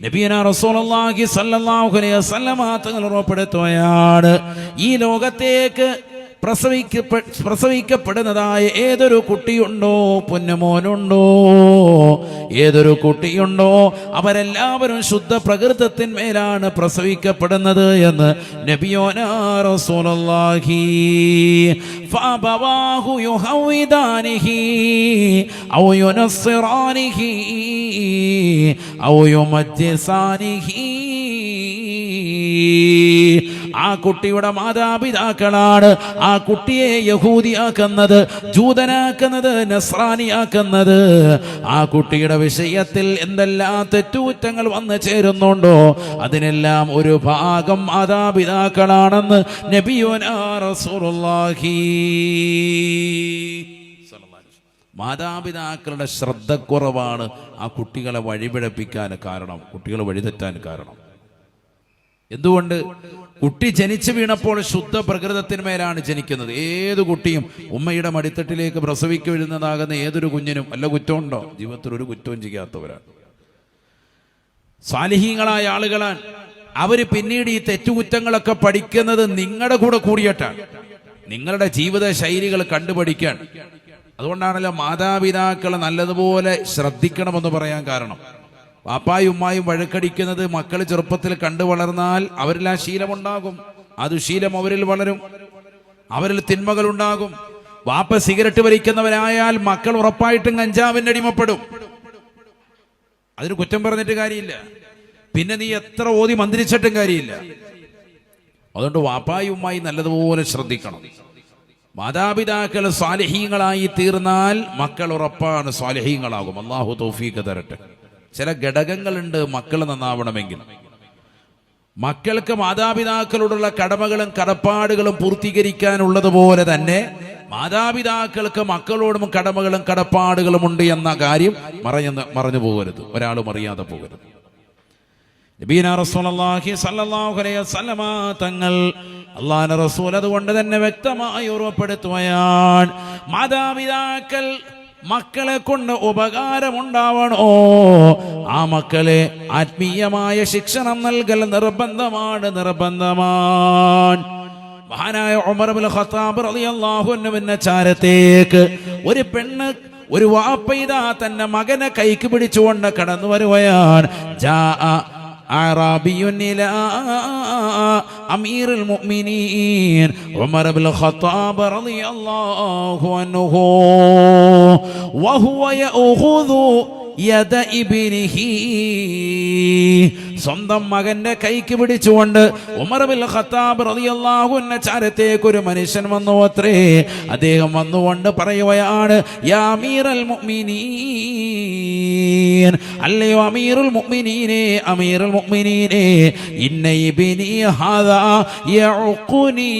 നബിയനാ റസൂലുള്ളാഹി സ്വല്ലല്ലാഹു അലൈഹി വസല്ലം തങ്ങൾ ഉറപ്പെടുത്തുകയാണ്, ഈ ലോകത്തേക്ക് പ്രസവിക്കപ്പെടുന്നതായ ഏതൊരു കുട്ടിയുണ്ടോ, പൊന്നുമോനുണ്ടോ, ഏതൊരു കുട്ടിയുണ്ടോ, അവരെല്ലാവരും ശുദ്ധ പ്രകൃതത്തിന്മേലാണ് പ്രസവിക്കപ്പെടുന്നത് എന്ന് നബിയോനാ റസൂലുള്ളാഹി. ഫഅബവാഹു യുഹൗവിദാനിഹി ഔ യുനസ്സിറാനിഹി ഔ യുമജ്ജിസാനിഹി. ആ കുട്ടിയുടെ മാതാപിതാക്കളാണ് ആ കുട്ടിയെ യഹൂദിയാക്കുന്നത്, ജൂതനാക്കുന്നത്, നസ്രാനിയാക്കുന്നത്. ആ കുട്ടിയുടെ വിഷയത്തിൽ എന്തെല്ലാം തെറ്റുകുറ്റങ്ങൾ വന്നു ചേരുന്നുണ്ടോ അതിനെല്ലാം ഒരു ഭാഗം മാതാപിതാക്കളാണെന്ന് നബിയുനാ റസൂലുള്ളാഹി. മാതാപിതാക്കളുടെ ശ്രദ്ധക്കുറവാണ് ആ കുട്ടികളെ വഴിപിഴപ്പിക്കാൻ കാരണം, കുട്ടികളെ വഴിതെറ്റാൻ കാരണം. എന്തുകൊണ്ട്? കുട്ടി ജനിച്ചു വീണപ്പോൾ ശുദ്ധ പ്രകൃതത്തിന്മേലാണ് ജനിക്കുന്നത്. ഏത് കുട്ടിയും ഉമ്മയുടെ മടിത്തട്ടിലേക്ക് പ്രസവിക്ക് വീഴുന്നതാകുന്ന ഏതൊരു കുഞ്ഞിനും വല്ല കുറ്റമുണ്ടോ? ജീവിതത്തിൽ ഒരു കുറ്റവും ചെയ്യാത്തവരാണ്, സാലിഹീങ്ങളായ ആളുകളാണ്. അവര് പിന്നീട് ഈ തെറ്റുകുറ്റങ്ങളൊക്കെ പഠിക്കുന്നത് നിങ്ങളുടെ കൂടെ കൂടിയിട്ടാണ്, നിങ്ങളുടെ ജീവിത ശൈലികൾ കണ്ടുപഠിക്കാൻ. അതുകൊണ്ടാണല്ലോ മാതാപിതാക്കളെ നല്ലതുപോലെ ശ്രദ്ധിക്കണമെന്ന് പറയാൻ കാരണം. വാപ്പായും ഉമ്മായും വഴക്കടിക്കുന്നത് മക്കൾ ചെറുപ്പത്തിൽ കണ്ടു വളർന്നാൽ അവരിൽ ആ ശീലമുണ്ടാകും, അത് ശീലം അവരിൽ വളരും, അവരിൽ തിന്മകൾ ഉണ്ടാകും. വാപ്പ സിഗരറ്റ് വലിക്കുന്നവരായാൽ മക്കൾ ഉറപ്പായിട്ടും കഞ്ചാവിന് അടിമപ്പെടും. അതിന് കുറ്റം പറഞ്ഞിട്ട് കാര്യമില്ല, പിന്നെ നീ എത്ര ഓതി മന്ത്രിച്ചിട്ടും കാര്യമില്ല. അതുകൊണ്ട് വാപ്പായും ഉമ്മായും നല്ലതുപോലെ ശ്രദ്ധിക്കണം. മാതാപിതാക്കൾ സ്വാലിഹീങ്ങളായി തീർന്നാൽ മക്കൾ ഉറപ്പാണ് സ്വാലിഹീങ്ങളാകും. അല്ലാഹു തൗഫീഖ് തരട്ടെ. ചില ഘടകങ്ങളുണ്ട് മക്കൾ നന്നാവണമെങ്കിൽ. മക്കൾക്ക് മാതാപിതാക്കളോടുള്ള കടമകളും കടപ്പാടുകളും പൂർത്തീകരിക്കാനുള്ളതുപോലെ തന്നെ മാതാപിതാക്കൾക്ക് മക്കളോടും കടമകളും കടപ്പാടുകളും ഉണ്ട് എന്ന കാര്യം മറഞ്ഞു പോകരുത്, ഒരാളും അറിയാതെ പോകരുത്. നബീനാ റസൂലുള്ളാഹി സ്വല്ലല്ലാഹു അലൈഹി വസല്ലമ തങ്ങൾ അല്ലാഹുവിന്റെ റസൂൽ അതുകൊണ്ട് തന്നെ വ്യക്തമായി ഉറപ്പെടുത്തുകയാണ്, മാതാപിതാക്കൾ മക്കളെ കൊണ്ട് ഉപകാരമുണ്ടാവണോ, ആ മക്കളെ ആത്മീയമായ ശിക്ഷണം നൽകൽ നിർബന്ധമാണ്. മഹാനായ ഉമർ ഇബ്നുൽ ഖത്താബ് റളിയല്ലാഹു അൻഹുവിന്റെ ചാരത്തേക്ക് ഒരു പെണ്ണ്, ഒരു വാപ്പയിതാ തന്റെ മകനെ കൈക്ക് പിടിച്ചുകൊണ്ട് കടന്നു വരുകയാണ്. أعرابي إلى أمير المؤمنين عمر بن الخطاب رضي الله عنه وهو يأخذ يد ابنه. സ്വന്തം മകന്റെ കൈക്ക് പിടിച്ചുകൊണ്ട് ഉമർ ഇബ്നുൽ ഖത്താബ് റളിയല്ലാഹു അൻഹു ചാരത്തേക്ക് ഒരു മനുഷ്യൻ വന്നു അത്രേ. അദ്ദേഹം വന്നുകൊണ്ട് പറയുകയാണ്, യാ അമീറൽ മുഅ്മിനീൻ, അല്ലയോ അമീറുൽ മുഅ്മിനീനെ, അമീറുൽ മുഅ്മിനീനെ, ഇന്ന ഇബ്നി ഹാദാ യഉഖുനി,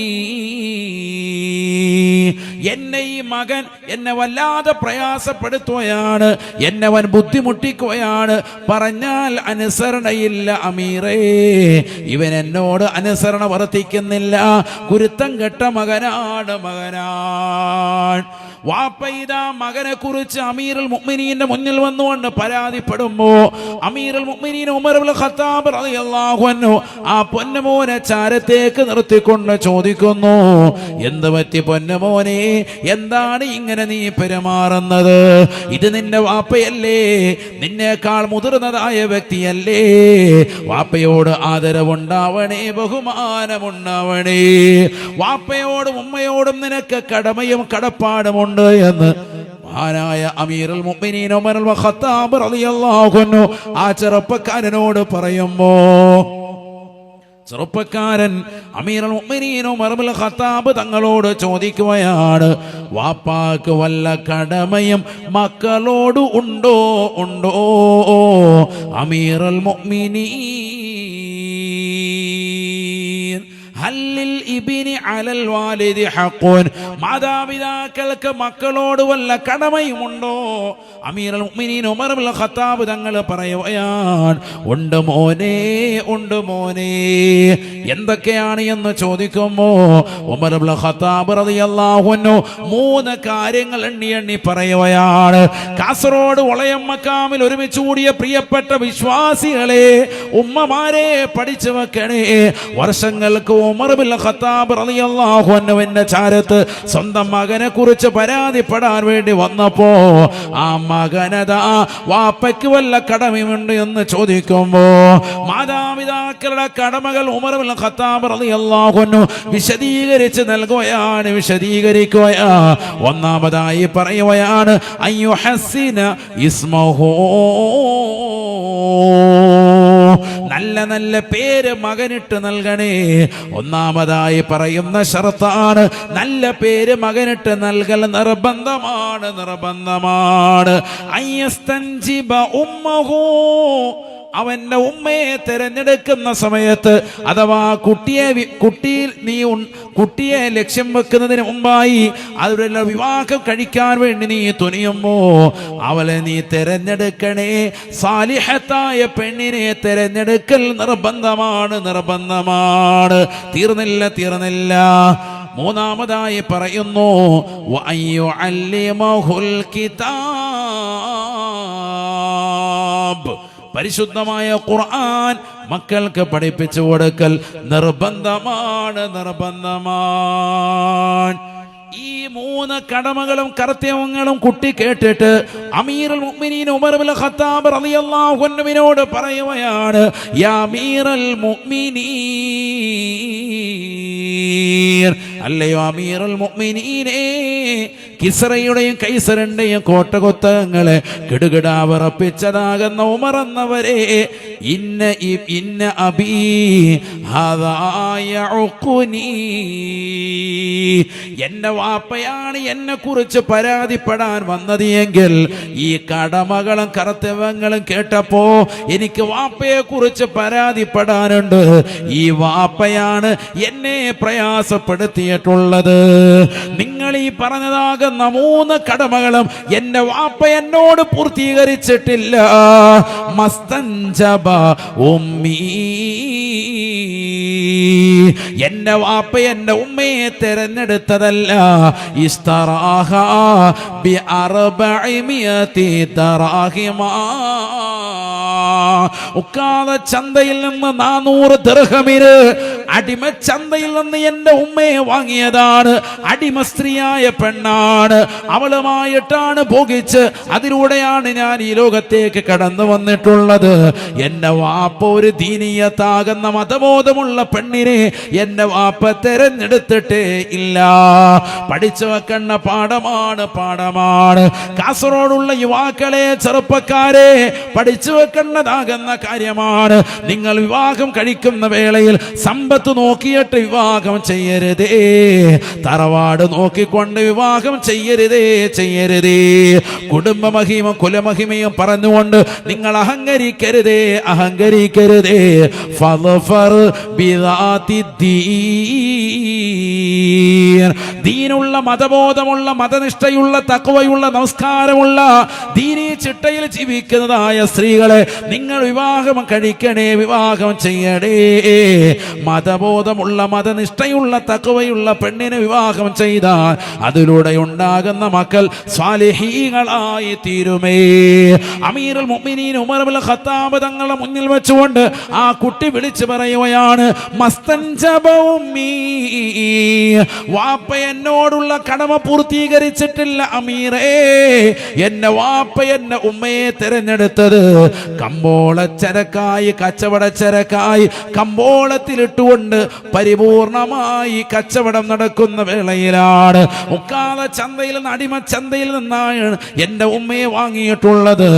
എന്നെ ഈ മകൻ എന്നെ വല്ലാതെ പ്രയാസപ്പെടുത്തുകയാണ്, എന്നെ അവൻ ബുദ്ധിമുട്ടിക്കുകയാണ്. പറഞ്ഞാൽ അനുസരണയില്ല അമീറേ, ഇവൻ എന്നോട് അനുസരണ വർത്തിക്കുന്നില്ല, കുരുത്തം കെട്ട മകനാണ്. വാപ്പയിതാ മകനെ കുറിച്ച് അമീറുൽ മുഅ്മിനീന്റെ മുന്നിൽ വന്നുകൊണ്ട് പരാതിപ്പെടുമ്പോ അമീറുൽ മുഅ്മിനീൻ ഉമർ ഇബ്നുൽ ഖത്താബ് റളിയല്ലാഹു അൻഹു ആ പൊന്നുമോനെ ചാരത്തേക്ക് നിർത്തിക്കൊണ്ട് ചോദിക്കുന്നു, എന്ത് പറ്റി പൊന്നുമോനെ, എന്താണ് ഇങ്ങനെ നീ പെരുമാറുന്നത്? ഇത് നിന്റെ വാപ്പയല്ലേ, നിന്നേക്കാൾ മുതിർന്നതായ വ്യക്തിയല്ലേ, വാപ്പയോട് ആദരവുണ്ടാവണേ, ബഹുമാനമുണ്ടാവണേ, വാപ്പയോടും ഉമ്മയോടും നിനക്ക് കടമയും കടപ്പാടുമുണ്ട് എന്ന് മഹാനായ അമീറുൽ മുഅ്മിനീൻ ഉമർ ഇബ്നുൽ ഖത്താബ് റളിയല്ലാഹു അൻഹു ആ ചെറുപ്പക്കാരനോട് പറയുമ്പോ, ചെറുപ്പക്കാരൻ അമീറുൽ മുഅ്മിനീൻ ഉമർ ഇബ്നുൽ ഖത്താബ് തങ്ങളോട് ചോദിക്കുകയാണ്, വാപ്പാക്ക് വല്ല കടമയും മക്കളോട് ഉണ്ടോ അമീറുൽ മുഅ്മിനീൻ? ഹല്ലിൽ ഇബ്നി അലൽ വാലിദി ഹഖുൻ, മാതാപിതാക്കൾക്ക് മക്കളോട് വല്ല കടമയുമുണ്ടോ? അമീറുൽ മുഅ്മിനീൻ ഉമർ ഇബ്നുൽ ഖത്താബ് തങ്ങൾ പറയുകയാണ്, ഉണ്ട് മോനെ, ഉണ്ട് മോനെ. എന്തൊക്കെയാണ് എന്ന് ചോദിക്കുമ്പോ ഉമർ ഇബ്നുൽ ഖത്താബ് റളിയല്ലാഹു അൻഹു 3 കാര്യങ്ങൾ എണ്ണി പറയുകയാണ്. കാസർഗോഡ് വളയം മക്കാമിൽ ഒരുമിച്ച് കൂടിയ പ്രിയപ്പെട്ട വിശ്വാസികളെ, ഉമ്മമാരെ, പഠിച്ചു വെക്കണേ. വർഷങ്ങൾക്ക് ഉമർ ഇബ്നുൽ ഖത്താബ് റളിയല്ലാഹു അൻഹുവിന്റെ ചാരത്ത് സ്വന്തം മകനെ കുറിച്ച് പരാതിപ്പെടാൻ വേണ്ടി വന്നപ്പോ ആ മകനതാ വാപ്പയ്ക്ക് വല്ല കടമയുണ്ട് എന്ന് ചോദിക്കുമ്പോ മാതാപിതാക്കളുടെ കടമകൾ ഉമർ ഇബ്നുൽ ഖത്താബ് റളിയല്ലാഹു അൻഹു വിശദീകരിച്ച് നൽകുകയാണ്, വിശദീകരിക്കുകയാ. ഒന്നാമതായി പറയുകയാണ്, അയ്യുഹസ്സിന ഇസ്മഹു, നല്ല നല്ല പേര് മകനിട്ട് നൽകണേ. ഒന്നാമതായി പറയുന്ന ഷർത്താണ്, നല്ല പേര് മകനിട്ട് നൽകൽ നിർബന്ധമാണ്, നിർബന്ധമാണ്. അയ്യസ്തൻജിബ ഉമ്മഹു, അവന്റെ ഉമ്മയെ തിരഞ്ഞെടുക്കുന്ന സമയത്ത് അഥവാ കുട്ടിയെ ലക്ഷ്യം വെക്കുന്നതിന് മുമ്പായി അവരുടെ വിവാഹം കഴിക്കാൻ വേണ്ടി നീ തുനിയുമ്പോ അവളെ നീ തിരഞ്ഞെടുക്കണേ. സാലിഹത്തായ പെണ്ണിനെ തിരഞ്ഞെടുക്കൽ നിർബന്ധമാണ്, നിർബന്ധമാണ്. തീർന്നില്ല. മൂന്നാമതായി പറയുന്നു, വഅയ്യുഅല്ലിമഹുൽ കിതാബ്, പരിശുദ്ധമായ ഖുർആൻ മക്കൾക്ക് പഠിപ്പിച്ചു കൊടുക്കൽ നിർബന്ധമാണ്, നിർബന്ധമാണ്. ഈ 3 കടമകളും കർത്തവ്യങ്ങളും കുട്ടി കേട്ടിട്ട് അമീറുൽ മുഅ്മിനീൻ ഉമർ ഇബ്നുൽ ഖത്താബ് റളിയല്ലാഹു അൻഹുവിനോട് പറയുകയാണ്, യാ അമീറുൽ മുഅ്മിനീൻ, അല്ലയോ അമീറുൽ മുഅ്മിനീനേ, കിസ്റയുടെയും കൈസറിന്റെയും കോട്ടകൊത്തങ്ങളെ കിടുകിടാ വിറപ്പിച്ചതാകുന്ന ഉമർ എന്നവരെ, ഇന്ന അബീ ഹാദാ യഉഖുനി, എന്റെ വാപ്പയാണ് എന്നെ കുറിച്ച് പരാതിപ്പെടാൻ വന്നത് എങ്കിൽ ഈ കടമകളും കർത്തവ്യങ്ങളും കേട്ടപ്പോ എനിക്ക് വാപ്പയെ കുറിച്ച് പരാതിപ്പെടാനുണ്ട്. ഈ വാപ്പയാണ് എന്നെ പ്രയാസപ്പെടുത്തിയിട്ടുള്ളത്. നിങ്ങൾ ഈ പറഞ്ഞതാകുന്ന 3 കടമകളും എന്റെ വാപ്പ എന്നോട് പൂർത്തീകരിച്ചിട്ടില്ല. മസ്തൻജബ ഉമ്മീ, എന്റെ വാപ്പ എന്റെ ഉമ്മയെ തെരഞ്ഞെടുത്തതല്ല. ഇസ്തറാഹ ബി 400 ദറാഹിമ, ഉക്കാദ ചന്തയിൽ നിന്ന് 400 ദിർഹമിന് അടിമ ചന്തയിൽ നിന്ന് എന്റെ ഉമ്മയെ വാങ്ങിയതാണ്. അടിമ സ്ത്രീയായ പെണ്ണാണ്, അവളുമായിട്ടാണ് ഭോഗിച്ച് അതിലൂടെയാണ് ഞാൻ ഈ ലോകത്തേക്ക് കടന്നു വന്നിട്ടുള്ളത്. എന്റെ വാപ്പ ഒരു ദീനീയത്താകുന്ന മതബോധമുള്ള പെണ്ണിനെ എന്റെ വാപ്പ തെരഞ്ഞെടുത്തിട്ടേ ഇല്ല. പഠിച്ചു വെക്കുന്ന പാഠമാണ്, പാഠമാണ്. കാസർഗോഡുള്ള യുവാക്കളെ, ചെറുപ്പക്കാരെ, പഠിച്ചു വെക്കേണ്ടതാകുന്ന കാര്യമാണ്. നിങ്ങൾ വിവാഹം കഴിക്കുന്ന വേളയിൽ സമ്പത്ത് നോക്കിയിട്ട് വിവാഹം ചെയ്യരുതേ, തറവാട് നോക്കിക്കൊണ്ട് വിവാഹം ചെയ്യരുതേ. കുടുംബമഹിമ കുലമഹിമയും പറഞ്ഞുകൊണ്ട് നിങ്ങൾ അഹങ്കരിക്കരുതേ. ഫളഫർ ബിദാതി ദീനുള്ള മതബോധമുള്ള, മതനിഷ്ഠയുള്ള, തഖ്വയുള്ള, നമസ്കാരമുള്ള, ദീനീ ചിട്ടയിൽ ജീവിക്കുന്നതായ സ്ത്രീകളെ നിങ്ങൾ വിവാഹം കഴിക്കണേ, വിവാഹം ചെയ്യണേ. മതബോധമുള്ള, മതനിഷ്ഠയുള്ള, തഖ്വയുള്ള പെണ്ണിനെ വിവാഹം ചെയ്താൽ അതിലൂടെ ഉണ്ടാകുന്ന മക്കൾ സ്വാലിഹീങ്ങളായി തീരുമേ. അമീറുൽ മുഅ്മിനീൻ ഉമർ ഇബ്നുൽ ഖത്താബ് തങ്ങളെ മുന്നിൽ വെച്ചുകൊണ്ട് ആ കുട്ടി വിളിച്ചു പറയുകയാണ്, മസ്തൻജബ ഉമ്മീ, വാപ്പ എന്നോടുള്ള കടമ പൂർത്തീകരിച്ചിട്ടില്ല അമീറേ. എന്നെ വാപ്പ എന്നെ ഉമ്മയെ തിരഞ്ഞെടുത്തത് കമ്പോളച്ചരക്കായി, കച്ചവടച്ചരക്കായി കമ്പോളത്തിലിട്ടുകൊണ്ട് പരിപൂർണമായി കച്ചവടം നടക്കുന്ന വേളയിലാണ്. മുക്കാല ചന്തയിൽ നിന്ന്, അടിമ ചന്തയിൽ നിന്നാണ് എന്റെ ഉമ്മയെ വാങ്ങിയിട്ടുള്ളത്.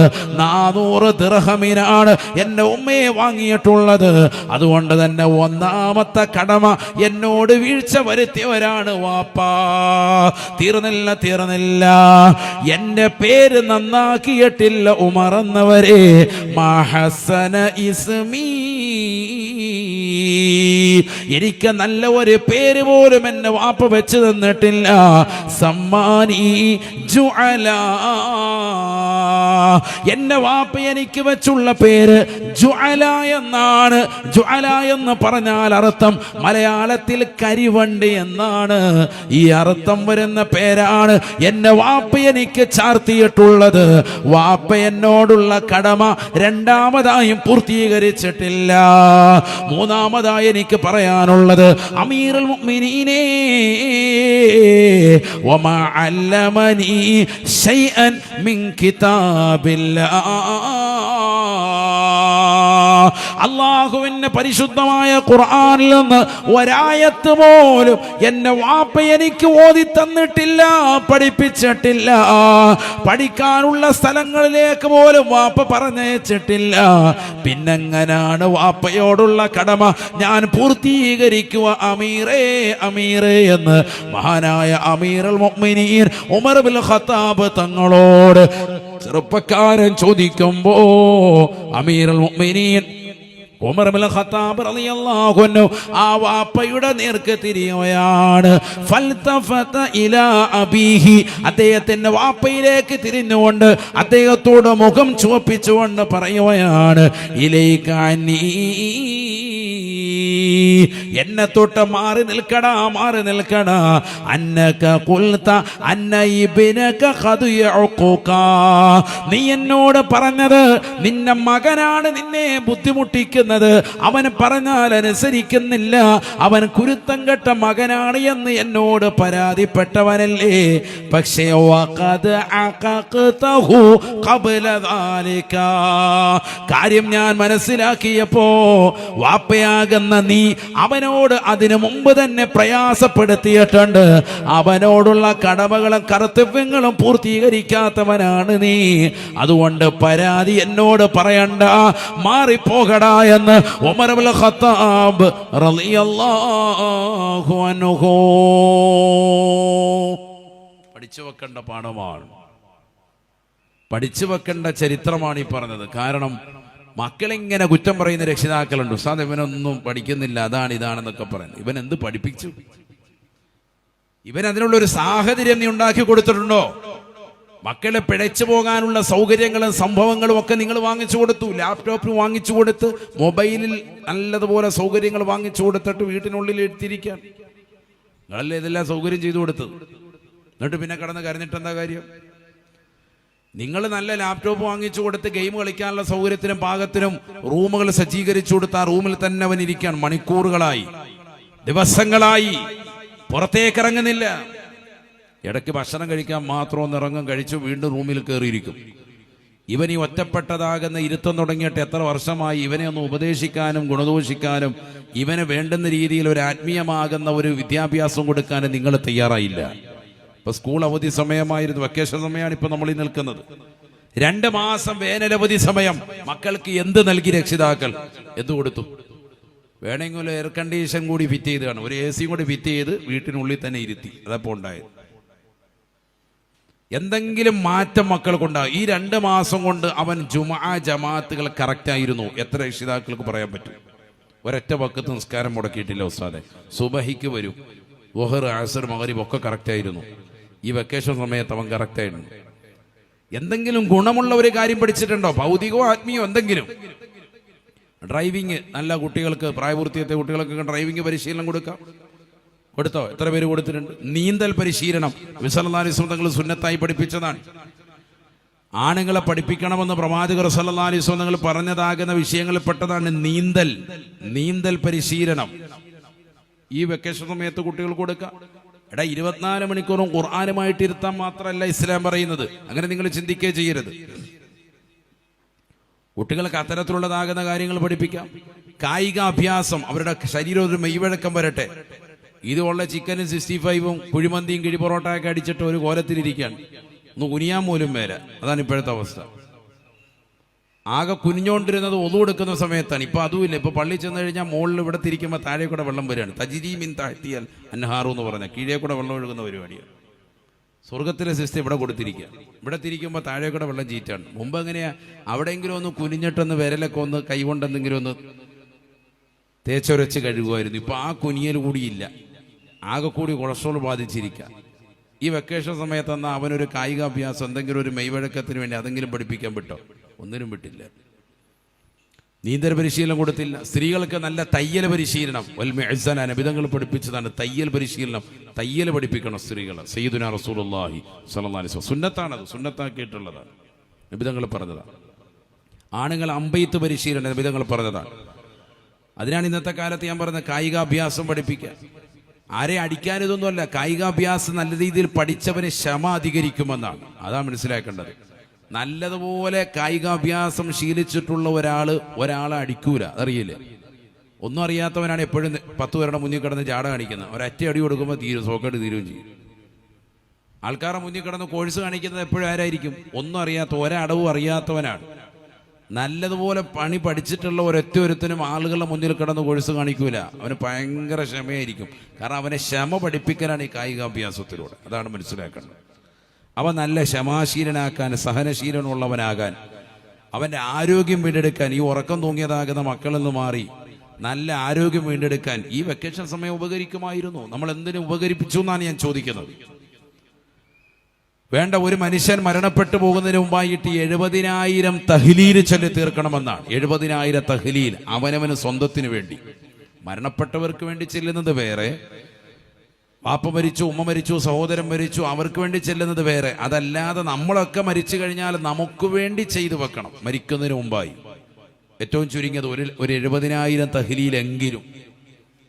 400 ദിർഹമിനാണ് എന്റെ ഉമ്മയെ വാങ്ങിയിട്ടുള്ളത്. അതുകൊണ്ട് തന്നെ ഒന്നാമത്തെ കടമ എന്നോട് വീഴ്ച വരുത്തിയവരാണ് വാപ്പാ. തീർന്നില്ല. എന്റെ പേര് നന്നാക്കിയിട്ടില്ല ഉമർ എന്നവരെ. മഹസന ഇസ്മീ, എനിക്ക് നല്ല ഒരു പേര് പോലും എന്നെ വാപ്പ വെച്ച് തന്നിട്ടില്ല. സമ്മാനി ജുഅല, എന്നെ വാപ്പ എനിക്ക് വെച്ചുള്ള പേര് ജുഅല എന്നാണ്. ജുഅല എന്ന് പറഞ്ഞാൽ അർത്ഥം മലയാളത്തിൽ കരിവണ്ട് എന്നാണ്. ഈ അർത്ഥം വരുന്ന പേരാണ് എന്നെ വാപ്പ എനിക്ക് ചാർത്തിയിട്ടുള്ളത്. വാപ്പ എന്നോടുള്ള കടമ രണ്ടാമതായും പൂർത്തീകരിച്ചിട്ടില്ല. മൂന്നാമതായി എനിക്ക് പറയാനുള്ളത്, അമീറുൽ മുഅ്മിനീനേ വമാ അല്ലമനി ശൈഅൻ മിൻ കിതാബില്ലാഹ്, അല്ലാഹുവിന്റെ പരിശുദ്ധമായ ഖുർആനിൽ നിന്ന് ഒരായത്ത് പോലും എന്നെ വാപ്പ എനിക്ക് ഓതി തന്നിട്ടില്ല, പഠിപ്പിച്ചിട്ടില്ല. പഠിക്കാനുള്ള സ്ഥലങ്ങളിലേക്ക് പോലും വാപ്പ പറഞ്ഞയച്ചിട്ടില്ല. പിന്നെങ്ങനാണ് വാപ്പയോടുള്ള കടമ ഞാൻ പൂർത്തീകരിക്കുക? അമീറേ അമീറേ എന്ന് മഹാനായ അമീറുൽ മുഅ്മിനീൻ ഉമർ ഇബ്നുൽ ഖത്താബ് തങ്ങളോട് ചെറുപ്പക്കാരൻ ചോദിക്കുമ്പോ അമീറുൽ മുഅ്മിനീൻ ഉമർ ഇബ്നുൽ ഖത്താബ് റളിയല്ലാഹു അൻഹു ആ വാപ്പയുടെ നേർക്ക് തിരിയുകയാണ്. ഫൽതഫത ഇലാ അബീഹി, അദ്ദേഹത്തിന്റെ വാപ്പയിലേക്ക് തിരിഞ്ഞുകൊണ്ട് അദ്ദേഹത്തോട് മുഖം ചുവപ്പിച്ചുകൊണ്ട് പറയുകയാണ്, ഇലൈക അന്നീ, എന്നെ തൊട്ട് മാറി നിൽക്കടാ, മാറി നിൽക്കടാ. അന്നക ഖുൽത അന്ന ഇബ്നക ഖദ് യഅഖുക, നീ എന്നോട് പറഞ്ഞത് നിന്റെ മകനാണ് നിന്നെ ബുദ്ധിമുട്ടിക്കുന്നത്, അവൻ പറഞ്ഞാൽ അനുസരിക്കുന്നില്ല, അവൻ കുരുത്തം കെട്ട മകനാണ് എന്ന് എന്നോട് പരാതിപ്പെട്ടവനല്ലേ. പക്ഷേ വഖദ് അഖഖതഹു ഖബ്ല ദാലിക, കാര്യം ഞാൻ മനസ്സിലാക്കിയപ്പോ വാപ്പയാകുന്ന നീ അവനോട് അതിനു മുമ്പ് തന്നെ പ്രയാസപ്പെടുത്തിയിട്ടുണ്ട്. അവനോടുള്ള കടമകളും കർത്തവ്യങ്ങളും പൂർത്തീകരിക്കാത്തവനാണ് നീ. അതുകൊണ്ട് പരാതി എന്നോട് പറയണ്ട, മാറിപ്പോകടാ എന്ന് ഉമർ ഇബ്നുൽ ഖത്താബ് റളിയല്ലാഹു അൻഹു. പഠിച്ചു വെക്കേണ്ട പാഠമാണ്, പഠിച്ചു വെക്കേണ്ട ചരിത്രമാണ് ഈ പറഞ്ഞത്. കാരണം മക്കളിങ്ങനെ കുറ്റം പറയുന്ന രക്ഷിതാക്കളുണ്ട്. ഉസ്താദ് ഇവനൊന്നും പഠിക്കുന്നില്ല, അതാണ് ഇതാണെന്നൊക്കെ പറയുന്നത്. ഇവൻ എന്ത് പഠിപ്പിച്ചു? ഇവൻ അതിനുള്ളൊരു സാഹചര്യം നീ ഉണ്ടാക്കി കൊടുത്തിട്ടുണ്ടോ? മക്കളെ പിഴച്ചു പോകാനുള്ള സൗകര്യങ്ങളും സംഭവങ്ങളും ഒക്കെ നിങ്ങൾ വാങ്ങിച്ചു കൊടുത്തു. ലാപ്ടോപ്പ് വാങ്ങിച്ചു കൊടുത്ത്, മൊബൈലിൽ നല്ലതുപോലെ സൗകര്യങ്ങൾ വാങ്ങിച്ചു കൊടുത്തിട്ട് വീട്ടിനുള്ളിൽ എത്തിയിരിക്കാൻ നിങ്ങളല്ലേ ഇതെല്ലാം സൗകര്യം ചെയ്തു കൊടുത്തത്. എന്നിട്ട് പിന്നെ കടന്ന് കരഞ്ഞിട്ട് എന്താ കാര്യം? നിങ്ങൾ നല്ല ലാപ്ടോപ്പ് വാങ്ങിച്ചു കൊടുത്ത് ഗെയിം കളിക്കാനുള്ള സൗകര്യത്തിനും പാകത്തിനും റൂമുകൾ സജ്ജീകരിച്ചു കൊടുത്ത് ആ റൂമിൽ തന്നെ അവൻ ഇരിക്കാൻ മണിക്കൂറുകളായി, ദിവസങ്ങളായി, പുറത്തേക്ക് ഇറങ്ങുന്നില്ല. ഇടയ്ക്ക് ഭക്ഷണം കഴിക്കാൻ മാത്രം ഒന്ന് ഇറങ്ങും, കഴിച്ചു വീണ്ടും റൂമിൽ കയറിയിരിക്കും. ഇവൻ ഈ ഒറ്റപ്പെട്ടതാകുന്ന ഇരുത്തം തുടങ്ങിയിട്ട് എത്ര വർഷമായി? ഇവനെ ഒന്ന് ഉപദേശിക്കാനും ഗുണദോഷിക്കാനും ഇവന് വേണ്ടുന്ന രീതിയിൽ ഒരു ആത്മീയമാകുന്ന ഒരു വിദ്യാഭ്യാസം കൊടുക്കാനും നിങ്ങൾ തയ്യാറായില്ല. ഇപ്പൊ സ്കൂൾ അവധി സമയമായിരുന്നു, വെക്കേഷൻ സമയമാണ് ഇപ്പൊ നമ്മൾ ഈ നിൽക്കുന്നത്. 2 മാസം വേനലവധി സമയം മക്കൾക്ക് എന്ത് നൽകി രക്ഷിതാക്കൾ? എന്ത് കൊടുത്തു? വേണമെങ്കിൽ എയർ കണ്ടീഷൻ കൂടി ഫിറ്റ് ചെയ്ത് കാണും, ഒരു AC കൂടി ഫിറ്റ് ചെയ്ത് വീട്ടിനുള്ളിൽ തന്നെ ഇരുത്തി. അതപ്പോൾ ഉണ്ടായത് എന്തെങ്കിലും മാറ്റം മക്കൾക്കുണ്ടാകും. ഈ 2 മാസം കൊണ്ട് അവൻ ജുമുഅ ജമാഅത്തുകൾ കറക്റ്റായിരുന്നു. എത്ര രക്ഷിതാക്കൾക്ക് പറയാൻ പറ്റും? ഒരൊറ്റ വക്കത്ത് നിസ്കാരം മുടക്കിയിട്ടില്ല ഉസ്താദെ. സുബഹിക്ക് വരും, ളുഹർ അസ്ർ മഗ്രിബ് ഒക്കെ കറക്റ്റായിരുന്നു. ഈ വെക്കേഷൻ സമയത്ത് അവൻ കറക്റ്റായിരുന്നു. എന്തെങ്കിലും ഗുണമുള്ള ഒരു കാര്യം പഠിച്ചിട്ടുണ്ടോ? ഭൗതികമോ ആത്മീയോ എന്തെങ്കിലും? ഡ്രൈവിങ് നല്ല കുട്ടികൾക്ക്, പ്രായപൂർത്തിയെത്തിയ കുട്ടികൾക്കൊക്കെ ഡ്രൈവിംഗ് പരിശീലനം കൊടുത്തോ? എത്ര പേര് കൊടുത്തിട്ടുണ്ട്? നീന്തൽ പരിശീലനം നബി സല്ലല്ലാഹു അലൈഹി വസല്ലം തങ്ങൾ സുന്നത്തായി പഠിപ്പിച്ചതാണ്. ആണുങ്ങളെ പഠിപ്പിക്കണമെന്ന് പ്രവാചകർ സല്ലല്ലാഹു അലൈഹി വസല്ലം തങ്ങൾ പറഞ്ഞതാകുന്ന വിഷയങ്ങളിൽ പെട്ടതാണ് നീന്തൽ പരിശീലനം. ഈ വെക്കേഷൻ സമയത്ത് കുട്ടികൾ കൊടുക്കുക. 24 മണിക്കൂറും ഖുർആനുമായിട്ട് ഇരുത്താൻ മാത്രമല്ല ഇസ്ലാം പറയുന്നത്. അങ്ങനെ നിങ്ങൾ ചിന്തിക്കുകയും ചെയ്യരുത്. കുട്ടികൾക്ക് അത്തരത്തിലുള്ളതാകുന്ന കാര്യങ്ങൾ പഠിപ്പിക്കാം. കായിക അഭ്യാസം, അവരുടെ ശരീരം ഒരു മെയ്വഴക്കം വരട്ടെ. ഇതുള്ള ചിക്കനും 65ഉം കുഴിമന്തിയും കിഴിപൊറോട്ടയൊക്കെ അടിച്ചിട്ട് ഒരു കോലത്തിലിരിക്കുകയാണ്. ഒന്ന് കുനിയാൻ പോലും മേല. അതാണ് ഇപ്പോഴത്തെ അവസ്ഥ. ആകെ കുനിഞ്ഞുകൊണ്ടിരുന്നത് ഒതു കൊടുക്കുന്ന സമയത്താണ്. ഇപ്പൊ അതുമില്ല. ഇപ്പൊ പള്ളി ചെന്ന് കഴിഞ്ഞാൽ മുകളിൽ ഇവിടെ തിരിക്കുമ്പോൾ താഴെ കൂടെ വെള്ളം വരികയാണ്. തജിരി മിൻ താഴ്ത്തിയാൽ അൻഹാറു എന്ന് പറഞ്ഞാൽ കീഴേ കൂടെ വെള്ളം ഒഴുകുന്ന പരിപാടിയാണ്. സ്വർഗത്തിലെ സിസ്റ്റം ഇവിടെ കൊടുത്തിരിക്കുക. ഇവിടെ തിരിക്കുമ്പോൾ താഴെ കൂടെ വെള്ളം ചീറ്റാണ്. മുമ്പ് എങ്ങനെയാ? അവിടെയെങ്കിലും ഒന്ന് കുനിഞ്ഞിട്ടൊന്ന് വിരലൊക്കെ ഒന്ന് കൈകൊണ്ടെന്തെങ്കിലും ഒന്ന് തേച്ചൊരച്ച് കഴുകുമായിരുന്നു. ഇപ്പൊ ആ കുനിയൽ കൂടിയില്ല, ആകെ കൂടി കൊളസ്ട്രോൾ ബാധിച്ചിരിക്കുക. ഈ വെക്കേഷൻ സമയത്ത് എന്നാൽ അവനൊരു കായികാഭ്യാസം, എന്തെങ്കിലും ഒരു മെയ്വഴക്കത്തിന് വേണ്ടി അതെങ്കിലും പഠിപ്പിക്കാൻ വിട്ടോ? ഒന്നിനും വിട്ടില്ല. നീന്തൽ പരിശീലനം കൊടുത്തില്ല. സ്ത്രീകൾക്ക് നല്ല തയ്യൽ പരിശീലനം നബിതങ്ങൾ പഠിപ്പിച്ചതാണ്. തയ്യൽ പരിശീലനം, തയ്യൽ പഠിപ്പിക്കണം സ്ത്രീകളെ. സയ്യിദുനാ റസൂലുള്ളാഹി സ്വല്ലല്ലാഹി അലൈഹി വസല്ലം സുന്നത്താണത്, സുന്നത്താക്കിയിട്ടുള്ളതാണ്, നബിതങ്ങൾ പറഞ്ഞതാണ്. ആണുങ്ങൾ അമ്പെയ്ത്ത് പരിശീലനം നബിതങ്ങൾ പറഞ്ഞതാണ്. അതിനാണ് ഇന്നത്തെ കാലത്ത് ഞാൻ പറഞ്ഞ കായികാഭ്യാസം പഠിപ്പിക്കുക. ആരെ അടിക്കാനിതൊന്നുമല്ല, കായികാഭ്യാസം നല്ല രീതിയിൽ പഠിച്ചവന് ക്ഷമ അധികരിക്കുമെന്നാണ്. അതാണ് മനസ്സിലാക്കേണ്ടത്. നല്ലതുപോലെ കായികാഭ്യാസം ശീലിച്ചിട്ടുള്ള ഒരാളെ അടിക്കൂല, അറിയില്ലേ? ഒന്നും അറിയാത്തവനാണ് എപ്പോഴും 10 പേരുടെ മുന്നിൽ കിടന്ന് ജാട കാണിക്കുന്നത്. ഒരൊറ്റ അടി കൊടുക്കുമ്പോൾ തീരും, സോക്കേട് തീരുകയും ചെയ്യും. ആൾക്കാരുടെ മുന്നിൽ കിടന്ന് കോഴ്സ് കാണിക്കുന്നത് എപ്പോഴും ആരായിരിക്കും? ഒന്നും അറിയാത്ത, ഒരടവും അറിയാത്തവനാണ്. നല്ലതുപോലെ പണി പഠിച്ചിട്ടുള്ള ഒരുത്തനും ആളുകളുടെ മുന്നിൽ കിടന്ന് കോഴ്സ് കാണിക്കൂല. അവന് ഭയങ്കര ക്ഷമയായിരിക്കും. കാരണം അവനെ ക്ഷമ പഠിപ്പിക്കലാണ് ഈ കായികാഭ്യാസത്തിലൂടെ. അതാണ് മനസ്സിലാക്കേണ്ടത്. അവൻ നല്ല ക്ഷമാശീലനാക്കാൻ, സഹനശീലനുള്ളവനാകാൻ, അവൻ്റെ ആരോഗ്യം വീണ്ടെടുക്കാൻ, ഈ ഉറക്കം തൂങ്ങിയതാകുന്ന മക്കളിൽ നിന്ന് മാറി നല്ല ആരോഗ്യം വീണ്ടെടുക്കാൻ ഈ വെക്കേഷൻ സമയം ഉപകരിക്കുമായിരുന്നു. നമ്മൾ എന്തിനു ഉപകരിപ്പിച്ചു എന്നാണ് ഞാൻ ചോദിക്കുന്നത്. വേണ്ട, ഒരു മനുഷ്യൻ മരണപ്പെട്ടു പോകുന്നതിന് മുമ്പായിട്ട് 70,000 തഹ്ലീൽ ചൊല്ലി തീർക്കണമെന്നാണ്. 70,000 തഹ്ലീൽ അവനവന് സ്വന്തത്തിന് വേണ്ടി. മരണപ്പെട്ടവർക്ക് വേണ്ടി ചെല്ലുന്നത് വേറെ, വാപ്പ മരിച്ചു, ഉമ്മ മരിച്ചു, സഹോദരൻ മരിച്ചു, അവർക്ക് വേണ്ടി ചെല്ലുന്നത് വേറെ. അതല്ലാതെ നമ്മളൊക്കെ മരിച്ചു കഴിഞ്ഞാൽ നമുക്ക് വേണ്ടി ചെയ്തു വെക്കണം മരിക്കുന്നതിന് മുമ്പായി. ഏറ്റവും ചുരുങ്ങിയത് ഒരു 70,000 തഹ്ലീലെങ്കിലും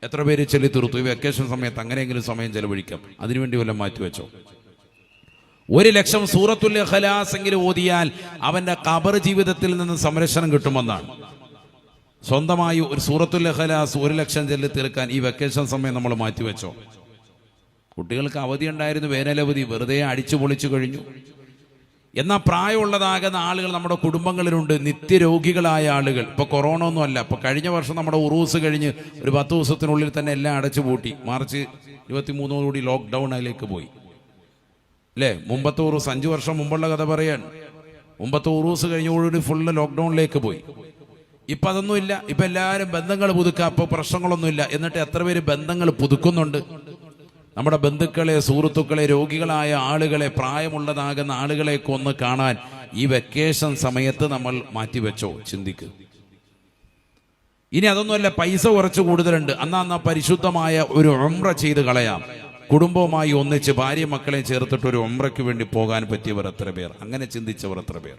എത്ര പേര് ചൊല്ലി തീർത്തു ഈ വെക്കേഷൻ സമയത്ത്? അങ്ങനെയെങ്കിലും സമയം ചെലവഴിക്കാം. അതിനുവേണ്ടി വല്ലതും മാറ്റിവെച്ചോ? 1,00,000 സൂറത്തുൽ ഇഖ്ലാസ് എങ്കിലും ഓതിയാൽ അവന്റെ ഖബർ ജീവിതത്തിൽ നിന്ന് സംരക്ഷണം കിട്ടുമെന്നാണ്. സ്വന്തമായി ഒരു സൂറത്തുൽ ഇഖ്ലാസ് 1,00,000 ചൊല്ലി തീർക്കാൻ ഈ വെക്കേഷൻ സമയം നമ്മൾ മാറ്റിവെച്ചോ? കുട്ടികൾക്ക് അവധി ഉണ്ടായിരുന്നു, വേനലവധി, വെറുതെ അടിച്ചു പൊളിച്ചു കഴിഞ്ഞു. എന്നാൽ പ്രായമുള്ളതാകുന്ന ആളുകൾ നമ്മുടെ കുടുംബങ്ങളിലുണ്ട്, നിത്യരോഗികളായ ആളുകൾ. ഇപ്പൊ കൊറോണ ഒന്നും അല്ല. ഇപ്പൊ കഴിഞ്ഞ വർഷം നമ്മുടെ ഉറൂസ് കഴിഞ്ഞ് ഒരു 10 ദിവസത്തിനുള്ളിൽ തന്നെ എല്ലാം അടച്ചു പൂട്ടി. മാർച്ച് 23 ലോക്ക്ഡൌണിലേക്ക് പോയി, അല്ലേ? മുമ്പത്തെ ഉറൂസ് 5 വർഷം മുമ്പുള്ള കഥ പറയാൻ. മുമ്പത്തെ ഉറൂസ് കഴിഞ്ഞോടുകൂടി ഫുള്ള് ലോക്ക്ഡൌണിലേക്ക് പോയി. ഇപ്പൊ അതൊന്നുമില്ല. ഇപ്പൊ എല്ലാവരും ബന്ധങ്ങൾ പുതുക്കുക. അപ്പൊ പ്രശ്നങ്ങളൊന്നുമില്ല. എന്നിട്ട് എത്ര പേര് ബന്ധങ്ങൾ പുതുക്കുന്നുണ്ട്? നമ്മുടെ ബന്ധുക്കളെ, സുഹൃത്തുക്കളെ, രോഗികളായ ആളുകളെ, പ്രായമുള്ളതാകുന്ന ആളുകളെയൊക്കെ ഒന്ന് കാണാൻ ഈ വെക്കേഷൻ സമയത്ത് നമ്മൾ മാറ്റിവെച്ചോ? ചിന്തിക്കുക. ഇനി അതൊന്നുമല്ല, പൈസ കുറച്ച് കൂടുതലുണ്ട്, എന്നാ പരിശുദ്ധമായ ഒരു ഉംറ ചെയ്ത് കളയാം. കുടുംബവുമായി ഒന്നിച്ച് ഭാര്യ മക്കളെ ചേർത്തിട്ട് ഒരു ഉംറയ്ക്ക് വേണ്ടി പോകാൻ പറ്റിയവർ എത്ര പേർ? അങ്ങനെ ചിന്തിച്ചവർ എത്ര പേർ?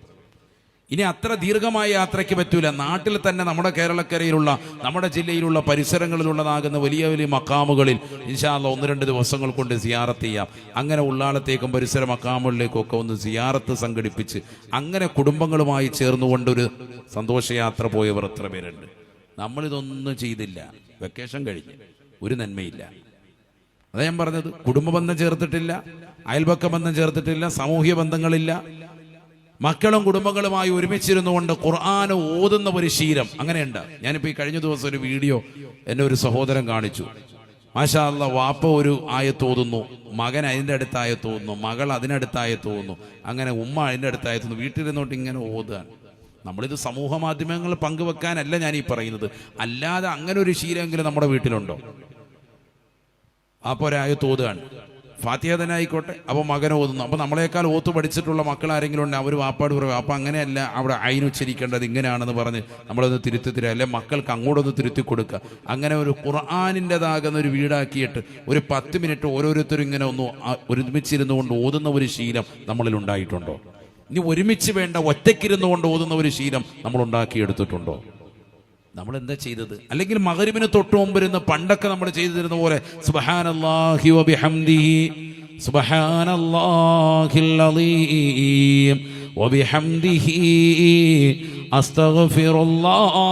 ഇനി അത്ര ദീർഘമായ യാത്രയ്ക്ക് പറ്റൂല. നാട്ടിൽ തന്നെ നമ്മുടെ കേരളക്കരയിലുള്ള, നമ്മുടെ ജില്ലയിലുള്ള പരിസരങ്ങളിലുള്ളതാകുന്ന വലിയ വലിയ മക്കാമുകളിൽ ഇൻഷാ അല്ലാഹ് 1-2 ദിവസങ്ങൾ കൊണ്ട് സിയാറത്ത് ചെയ്യാം. അങ്ങനെ ഉള്ളാളത്തേക്കും പരിസര മക്കാമുകളിലേക്കും ഒക്കെ ഒന്ന് സിയാറത്ത് സംഘടിപ്പിച്ച് അങ്ങനെ കുടുംബങ്ങളുമായി ചേർന്നുകൊണ്ടൊരു സന്തോഷയാത്ര പോയവർ എത്ര പേരുണ്ട്? നമ്മളിതൊന്നും ചെയ്തില്ല. വെക്കേഷൻ കഴിഞ്ഞ് ഒരു നന്മയില്ല. അതാ ഞാൻ പറഞ്ഞത്. കുടുംബ ബന്ധം ചേർത്തിട്ടില്ല, അയൽപക്ക ബന്ധം ചേർത്തിട്ടില്ല, സാമൂഹ്യ ബന്ധങ്ങളില്ല. മക്കളും കുടുംബങ്ങളുമായി ഒരുമിച്ചിരുന്നുകൊണ്ട് ഖുർആൻ ഓതുന്ന ഒരു ശീലം അങ്ങനെയുണ്ട്. ഞാനിപ്പോൾ ഈ കഴിഞ്ഞ ദിവസം ഒരു വീഡിയോ എന്നെ ഒരു സഹോദരൻ കാണിച്ചു. മാഷാ അല്ലാഹ്, വാപ്പ ഒരു ആയത്ത് ഓതുന്നു, മകൻ അതിൻ്റെ അടുത്ത ആയത്ത് ഓതുന്നു, മകൾ അതിനടുത്ത ആയത്ത് ഓതുന്നു, അങ്ങനെ ഉമ്മ അതിൻ്റെ അടുത്ത ആയത്ത് ഓതുന്നു. വീട്ടിലിരുന്നോട്ട് ഇങ്ങനെ ഓതാൻ. നമ്മളിത് സമൂഹ മാധ്യമങ്ങൾ പങ്കുവെക്കാനല്ല ഞാൻ ഈ പറയുന്നത്. അല്ലാതെ അങ്ങനെ ഒരു ശീലമെങ്കിലും നമ്മുടെ വീട്ടിലുണ്ടോ? അപ്പോൾ ഒരായത്ത് ഓതുകയാണ്, ഫാത്തിഹ തന്നെ ആയിക്കോട്ടെ, അപ്പോൾ മകൻ ഓതുന്നു. അപ്പോൾ നമ്മളെക്കാൾ ഓത്ത് പഠിച്ചിട്ടുള്ള മക്കൾ ആരെങ്കിലും ഉണ്ട്, അവർ വാപ്പാട് പറയും അപ്പോൾ അങ്ങനെയല്ല, അവിടെ അയിന് ഉച്ചരിക്കേണ്ടത് ഇങ്ങനെയാണെന്ന് പറഞ്ഞ് നമ്മളൊന്ന് തിരുത്തി തരിക, അല്ലെ മക്കൾക്ക് അങ്ങോട്ടൊന്ന് തിരുത്തി കൊടുക്കുക. അങ്ങനെ ഒരു ഖുർആനിൻ്റെതാകുന്ന ഒരു വീടാക്കിയിട്ട് ഒരു 10 മിനിറ്റ് ഓരോരുത്തരും ഇങ്ങനെ ഒന്ന് ഒരുമിച്ചിരുന്നു കൊണ്ട് ഓതുന്ന ഒരു ശീലം നമ്മളിൽ ഉണ്ടായിട്ടുണ്ടോ? ഇനി ഒരുമിച്ച് വേണ്ട, ഒറ്റയ്ക്കിരുന്നു കൊണ്ട് ഓതുന്ന ഒരു ശീലം നമ്മൾ ഉണ്ടാക്കിയെടുത്തിട്ടുണ്ടോ? നമ്മൾ എന്താ ചെയ്തത്? അല്ലെങ്കിൽ മഗ്രിബിന് തൊട്ട് മുമ്പിരുന്ന് പണ്ടൊക്കെ നമ്മൾ ചെയ്തിരുന്ന പോലെ സുബ്ഹാനല്ലാഹി വബിഹംദിഹി സുബ്ഹാനല്ലാഹിൽ അളീം വബിഹംദിഹി അസ്തഗ്ഫിറുല്ലാഹ്,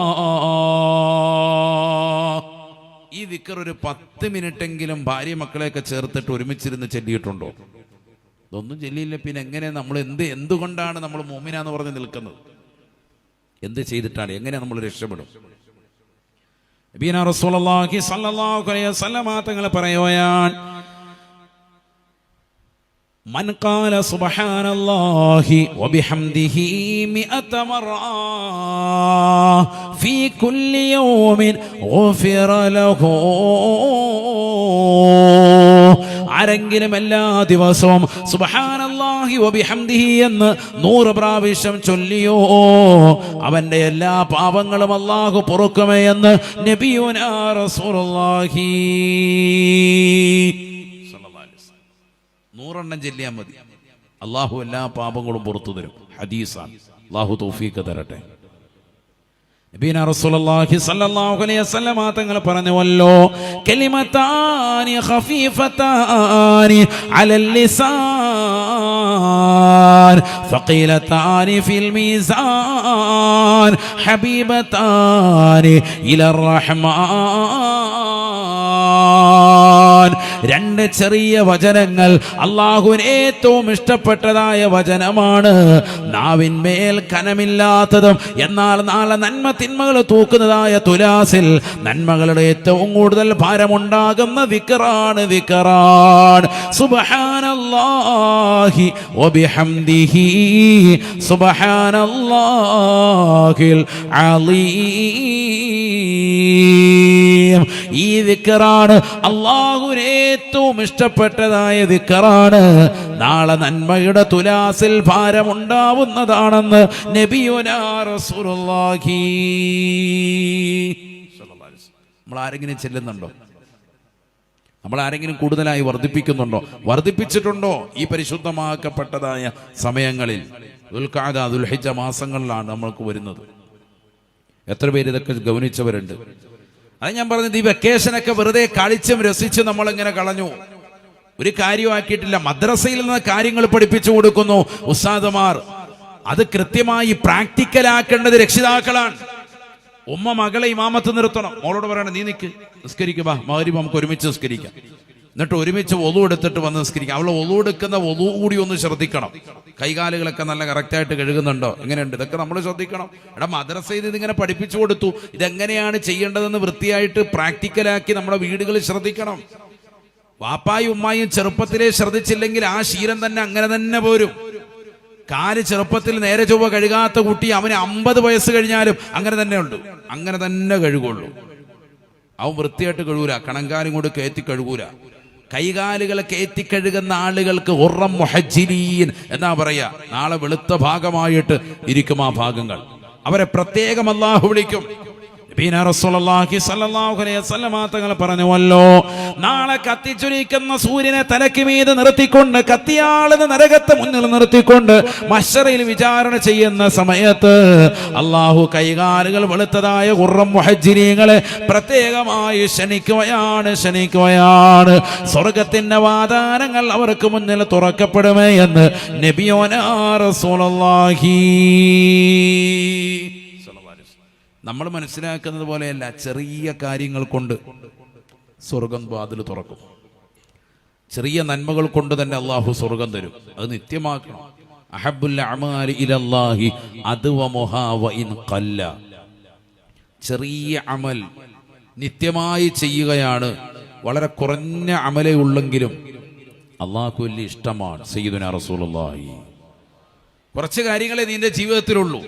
ഈ ദിക്ർ ഒരു 10 മിനിറ്റെങ്കിലും ഭാര്യ മക്കളെയൊക്കെ ചേർത്തിട്ട് ഒരുമിച്ചിരുന്ന് ചൊല്ലിയിട്ടുണ്ടോ? ഇതൊന്നും ചൊല്ലിയില്ല. പിന്നെ എങ്ങനെ നമ്മൾ എന്തുകൊണ്ടാണ് നമ്മൾ മുഅ്മിനാന്ന് പറഞ്ഞ് നിൽക്കുന്നത്? എന്ത് ചെയ്തിട്ടാണ്? എങ്ങനെ നമ്മൾ രക്ഷപ്പെടും? നബിയനാ റസൂലുള്ളാഹി സ്വല്ലല്ലാഹു അലൈഹി വസല്ലം തങ്ങൾ പറയുകയാണ്, من قال سبحان الله وبحمده 100 مرة في كل يوم غفر له. ആരെങ്കിലും എല്ലാ ദിവസവും സുബ്ഹാനല്ലാഹി വബിഹംദിഹി എന്ന് 100 പ്രാവശ്യം ചൊല്ലിയോ അവന്റെ എല്ലാ പാപങ്ങളും അല്ലാഹു പൊറുക്കുമേ എന്ന് നബിയുനാ റസൂലുള്ളാഹി 100 ചൊല്ലിയാൽ മതി, അല്ലാഹു എല്ലാ പാപങ്ങളും പുറത്തു തരും. ഹദീസാണ്. അല്ലാഹു തൗഫീഖ് തരട്ടെ. നബിന റസൂലുള്ളാഹി സ്വല്ലല്ലാഹു അലൈഹി വസല്ലം തങ്ങൾ പറഞ്ഞുവല്ലോ, കലിമതാനി ഖഫീഫതാനി അലൽ ലിസാൻ ഫഖീലതാനി ഫിൽ മീസാൻ ഹബീബതാനി ഇലർ റഹ്മാൻ. 2 ചെറിയ വചനങ്ങൾ അല്ലാഹുവിന് ഏറ്റവും ഇഷ്ടപ്പെട്ടതായ വചനമാണ്. നാവിന്മേൽ കനമില്ലാത്തതും എന്നാൽ നാളെ നന്മ തിന്മകൾ തൂക്കുന്നതായ തുലാസിൽ നന്മകളുടെ ഏറ്റവും കൂടുതൽ ഭാരമുണ്ടാകുന്ന ദിക്റാണ്. സുബ്ഹാനല്ലാഹി വബിഹംദിഹി സുബ്ഹാനല്ലാഹിൽ അലീം. ഈ ദിക്റാണ് അല്ലാഹുവിന് ഏറ്റവും ഇഷ്ടപ്പെട്ടതായ ദിക്റാണ്. നാളെ നന്മയുടെ തുലാസിൽ ഭാരമുണ്ടാവുന്നതാണെന്ന് നബിയുനാ റസൂലുള്ളാഹി. നമ്മൾ ആരെങ്കിലും ചെല്ലുന്നുണ്ടോ? നമ്മൾ ആരെങ്കിലും കൂടുതലായി വർദ്ധിപ്പിക്കുന്നുണ്ടോ? വർദ്ധിപ്പിച്ചിട്ടുണ്ടോ? ഈ പരിശുദ്ധമാക്കപ്പെട്ടതായ സമയങ്ങളിൽ ദുൽഖഅദ ദുൽഹിജ്ജ മാസങ്ങളിലാണ് നമ്മൾക്ക് വരുന്നത്. എത്ര പേര് ഇതൊക്കെ ഗൗനിച്ചവരുണ്ട്? അത് ഞാൻ പറഞ്ഞത്, ഈ വെക്കേഷനൊക്കെ വെറുതെ കളിച്ചും രസിച്ചും നമ്മളിങ്ങനെ കളഞ്ഞു, ഒരു കാര്യമാക്കിയിട്ടില്ല. മദ്രസയിൽ നിന്ന് കാര്യങ്ങൾ പഠിപ്പിച്ചു കൊടുക്കുന്നു ഉസ്താദുമാർ. അത് കൃത്യമായി പ്രാക്ടിക്കലാക്കേണ്ടത് രക്ഷിതാക്കളാണ്. ഉമ്മ മകളെ ഇമാമത്ത് നിർത്തണം. മോളോട് പറയണം, നീ നിൽക്ക്, നിസ്കരിക്കുക, മഗ്‌രിബ് നമുക്ക് ഒരുമിച്ച് നിസ്കരിക്കാം, എന്നിട്ട് ഒരുമിച്ച് ഒളു എടുത്തിട്ട് വന്ന് നിസ്കരിക്കാം. അവൾ ഒളു എടുക്കുന്ന ഒളു കൂടി ഒന്ന് ശ്രദ്ധിക്കണം. കൈകാലുകളൊക്കെ നല്ല കറക്റ്റായിട്ട് കഴുകുന്നുണ്ടോ, എങ്ങനെയുണ്ട്, ഇതൊക്കെ നമ്മൾ ശ്രദ്ധിക്കണം. എടാ, മദ്രസയിൽ ഇതിങ്ങനെ പഠിപ്പിച്ചു കൊടുത്തു, ഇതെങ്ങനെയാണ് ചെയ്യേണ്ടതെന്ന് വൃത്തിയായിട്ട് പ്രാക്ടിക്കലാക്കി നമ്മുടെ വീടുകളിൽ ശ്രദ്ധിക്കണം. വാപ്പായും ഉമ്മായും ചെറുപ്പത്തിലേ ശ്രദ്ധിച്ചില്ലെങ്കിൽ ആ ശീലം തന്നെ അങ്ങനെ തന്നെ പോരും. കാല് ചെറുപ്പത്തിൽ നേരെ ചൊവ്വ കഴുകാത്ത കുട്ടി അവന് 50 വയസ്സ് കഴിഞ്ഞാലും അങ്ങനെ തന്നെ ഉണ്ട്, അങ്ങനെ തന്നെ കഴുകുള്ളൂ. അവൻ വൃത്തിയായിട്ട് കഴുകൂല, കണങ്കാലും കൊണ്ട് കയറ്റി കഴുകൂല. കൈകാലുകളെ കയറ്റി കഴുകുന്ന ആളുകൾക്ക് ഉറം മുഹജ്ജിരീൻ എന്നാ പറയാ. നാളെ വെളുത്ത ഭാഗമായിട്ട് ഇരിക്കും ആ ഭാഗങ്ങൾ. അവരെ പ്രത്യേകം അല്ലാഹു വിളിക്കും. നബിന റസൂലുള്ളാഹി സ്വല്ലല്ലാഹു അലൈഹി വസല്ലം തങ്ങൾ പറഞ്ഞുവല്ലോ, നാളെ കത്തിച്ചൊലിക്കുന്ന സൂര്യനെ തലയ്ക്ക് മീതെ നിർത്തിക്കൊണ്ട്, കത്തിയാളുന്ന നരകത്തെ മുന്നിൽ നിർത്തിക്കൊണ്ട് മഹ്ശറിൽ വിചാരണ ചെയ്യുന്ന സമയത്ത് അല്ലാഹു കൈകാലുകൾ വെളുത്തതായ ഖുർറം മുഹജ്ജിരീങ്ങളെ പ്രത്യേകമായി ക്ഷണിക്കുകയാണ്. സ്വർഗത്തിന്റെ വാതാനങ്ങൾ അവർക്ക് മുന്നിൽ തുറക്കപ്പെടുമേ എന്ന് നബിയോനാ റസൂലുള്ളാഹി. നമ്മൾ മനസ്സിലാക്കുന്നത് പോലെയല്ല, ചെറിയ കാര്യങ്ങൾ കൊണ്ട് സ്വർഗം വാതിൽ തുറക്കും. ചെറിയ നന്മകൾ കൊണ്ട് തന്നെ അള്ളാഹു സ്വർഗം തരും. അത് നിത്യമാക്കണം. അഹബ്ബുൽ അഅമാലി ഇലല്ലാഹി അദ്വമുഹാ വഇൻ ഖല്ല. ചെറിയ അമൽ നിത്യമായി ചെയ്യുകയാണ്. വളരെ കുറഞ്ഞ അമലേ ഉള്ളെങ്കിലും അള്ളാഹു വലിയ ഇഷ്ടമാണ്. സയ്യിദുനാ റസൂലുള്ളാഹി. കുറച്ച് കാര്യങ്ങളെ നിന്റെ ജീവിതത്തിലുള്ളൂ,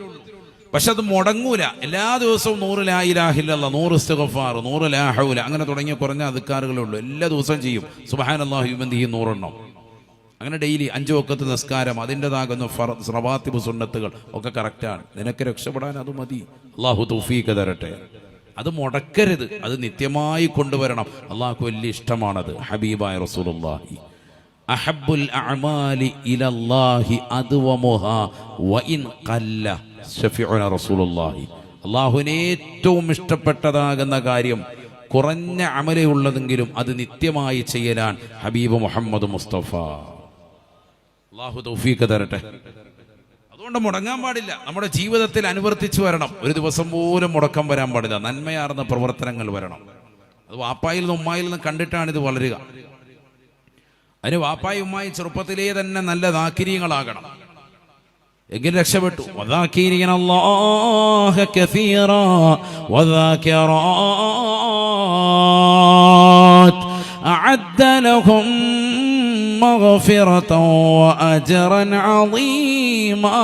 പക്ഷെ അത് മുടങ്ങൂല. എല്ലാ ദിവസവും 100 ലാ ഇലാഹ ഇല്ലല്ലാഹ്, 100 ഇസ്തിഗ്ഫാർ, 100 ലാ ഹൗല, അങ്ങനെ തുടങ്ങിയ കുറഞ്ഞ അദ്കാറുകളേ ഉള്ളൂ. എല്ലാ ദിവസവും ചെയ്യും. സുബ്ഹാനല്ലാഹി വബിഹംദിഹി 100 എണ്ണം. അങ്ങനെ ഡെയിലി 5 വഖത്ത് നിസ്കാരം, അതിൻ്റെതാകുന്ന റവാത്തിബ് സുന്നത്തുകൾ ഒക്കെ കറക്റ്റാണ്. നിനക്ക് രക്ഷപ്പെടാൻ അത് മതി. അല്ലാഹു തൗഫീഖ് തരട്ടെ. അത് മുടക്കരുത്, അത് നിത്യമായി കൊണ്ടുവരണം. അള്ളാഹു വലിയ ഇഷ്ടമാണത്. ഹബീബായ റസൂലുള്ളാഹി, അഹബ്ബുൽ അഅമാലി ഇലല്ലാഹി അദ്വമുഹാ വഇൻ ഖല്ല ശഫീഉനാ റസൂലുള്ളാഹി. അല്ലാഹുവിന് ഏറ്റവും ഇഷ്ടപ്പെട്ടതാകുന്ന കാര്യം കുറഞ്ഞ അമലേ ഉള്ളതെങ്കിലും അത് നിത്യമായി ചെയ്യലാൻ ഹബീബ് മുഹമ്മദ് മുസ്തഫ. അല്ലാഹു തൗഫീഖ് തരട്ടെ. അതുകൊണ്ട് മുടങ്ങാൻ പാടില്ല. നമ്മുടെ ജീവിതത്തിൽ അനുവർത്തിച്ചു വരണം. ഒരു ദിവസം പോലും മുടക്കം വരാൻ പാടില്ല. നന്മയാർന്ന പ്രവർത്തനങ്ങൾ വരണം. അത് വാപ്പായിൽ നിന്ന് ഉമ്മായിൽ നിന്ന് കണ്ടിട്ടാണ് ഇത് വളരുക. അതിന് വാപ്പായും ഉമ്മായി ചെറുപ്പത്തിലേ തന്നെ നല്ല ദാക്കിരീങ്ങളാകണം, എങ്കിൽ രക്ഷപ്പെട്ടു. വദാകിരീനല്ലാഹ കസീറാ വദാകിറാത്ത് അഅദ്ദ ലഹും مغفرة وأجرا عظيما.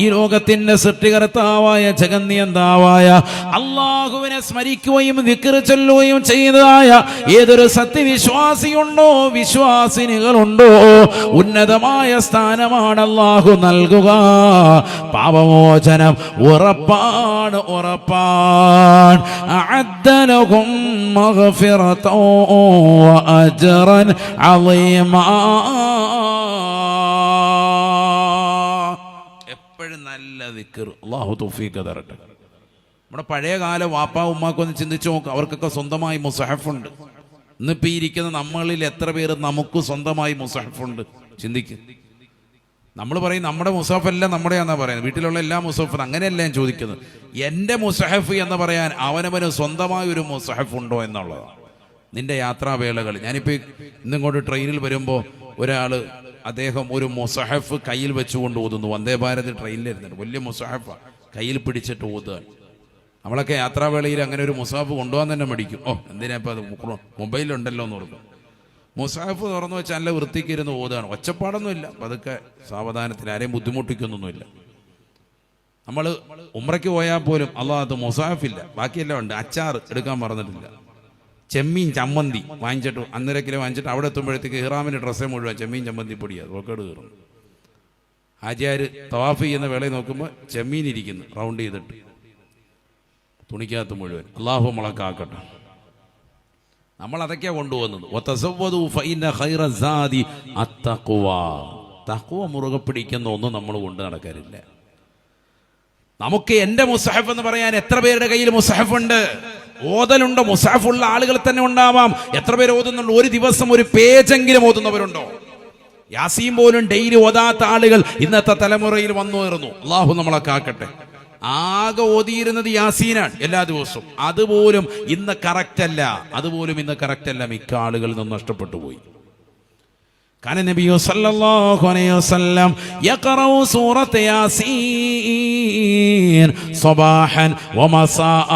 ഈ ലോകത്തിന്റെ സൃഷ്ടികർത്താവായ ജഗന്നിയന്താവായ അല്ലാഹുവിനെ സ്മരിക്കുകയും ദിക്ർ ചൊല്ലുകയും ചെയ്തതായ ഏതൊരു സത്യവിശ്വാസിയുണ്ടോ, വിശ്വാസിനികളുണ്ടോ, ഉന്നതമായ സ്ഥാനമാണ് അല്ലാഹു നൽകുക. പാപമോചനം ഉറപ്പാണ്, ഉറപ്പാണ്. അഅദ്ദ ലഹും മഗ്ഫിറതൻ വഅജ്റൻ അളീമാ. എപ്പോഴും നല്ല ദിക്ർ. അല്ലാഹു തൗഫീഖ് തരട്ടെ. നമ്മുടെ പഴയ കാല വാപ്പാ ഉമ്മാക്കൊന്ന് ചിന്തിച്ചു നോക്ക്. അവർക്കൊക്കെ സ്വന്തമായി മുസഹഫുണ്ട്. ഇന്നിപ്പോൾ ഈ ഇരിക്കുന്ന നമ്മളിൽ എത്ര പേര് നമുക്ക് സ്വന്തമായി മുസഹഫുണ്ട്? ചിന്തിക്ക്. നമ്മൾ പറയും നമ്മുടെ മുസഹഫല്ല നമ്മുടെയാണെന്നാ പറയുന്നത്. വീട്ടിലുള്ള എല്ലാ മുസഹഫും അങ്ങനെയല്ല ഞാൻ ചോദിക്കുന്നത്. എൻ്റെ മുസഹഫ് എന്ന് പറയാൻ അവനവന് സ്വന്തമായ ഒരു മുസഹഫ് ഉണ്ടോ എന്നുള്ളതാണ്. നിന്റെ യാത്രാവേളകൾ, ഞാനിപ്പോൾ ഇന്നിങ്ങോട്ട് ട്രെയിനിൽ വരുമ്പോൾ ഒരാൾ അദ്ദേഹം ഒരു മുസഹഫ് കയ്യിൽ വെച്ചുകൊണ്ട് ഓതുന്നു. വന്ദേ ഭാരത് ട്രെയിനിലിരുന്നിട്ട് വലിയ മുസഹഫാണ് കയ്യിൽ പിടിച്ചിട്ട് ഓതുകയാണ്. നമ്മളൊക്കെ യാത്രാവേളയിൽ അങ്ങനെ ഒരു മുസഹഫ് കൊണ്ടുപോകാൻ തന്നെ മടിക്കും. എന്തിനാ ഇപ്പം അത് മൊബൈലുണ്ടല്ലോ എന്ന് ഓർക്കും. മുസാഫ് തുറന്നു വെച്ചാൽ നല്ല വൃത്തിക്ക് ഇരുന്ന് ഓതാണ്. ഒച്ചപ്പാടൊന്നുമില്ല, പതുക്കെ സാവധാനത്തിൽ, ആരെയും ബുദ്ധിമുട്ടിക്കൊന്നൊന്നുമില്ല. നമ്മൾ ഉംറയ്ക്ക് പോയാൽ പോലും അത് മുസാഫില്ല, ബാക്കിയെല്ലാം ഉണ്ട്. അച്ചാർ എടുക്കാൻ മറന്നിട്ടില്ല. ചെമ്മീൻ ചമ്മന്തി വാങ്ങിച്ചിട്ട് 1.5 കിലോ വാങ്ങിച്ചിട്ട് അവിടെ എത്തുമ്പോഴത്തേക്ക് ഇഹ്റാമിൻ്റെ ഡ്രസ്സേ മുഴുവൻ ചെമ്മീൻ ചമ്മന്തി പൊടിയാണ്. റോക്കേട് കയറും. ഹാജിയാർ തവാഫ് ചെയ്യുന്ന വേളയിൽ നോക്കുമ്പോൾ ചെമ്മീൻ ഇരിക്കുന്നു റൗണ്ട് ചെയ്തിട്ട് തുണിക്കകത്ത് മുഴുവൻ. അള്ളാഹു മുളക്കാക്കട്ടെ. നമ്മൾ അതൊക്കെയാണ് കൊണ്ടുപോകുന്നത്. തഖ്വ മുറുകെ പിടിക്കുന്ന ഒന്നും നമ്മൾ കൊണ്ട് നടക്കാറില്ല. നമുക്ക് എൻ്റെ മുസഹഫ് എന്ന് പറയാൻ എത്ര പേരുടെ കയ്യിൽ മുസഹഫ് ഉണ്ട്? ഓതലുണ്ടോ? മുസഹഫുള്ള ആളുകൾ തന്നെ ഉണ്ടാവാം. എത്ര പേര് ഓതുന്നുണ്ട്? ഒരു ദിവസം ഒരു പേജെങ്കിലും ഓതുന്നവരുണ്ടോ? യാസീൻ പോലും ഡെയിലി ഓതാത്ത ആളുകൾ ഇന്നത്തെ തലമുറയിൽ വന്നു കയറുന്നു. അള്ളാഹു നമ്മളെ കാക്കട്ടെ. ആകെ ഓതിയിരുന്നത് യാസീനാണ് എല്ലാ ദിവസവും. അതുപോലും ഇന്ന് കറക്റ്റ് അല്ല. മിക്ക ആളുകളിൽ നിന്ന് നഷ്ടപ്പെട്ടു പോയി. കാന നബിയു സല്ലല്ലാഹു അലൈഹി വസല്ലം യഖറഉ സൂറത യാസീൻ സബാഹൻ വമസാഅ.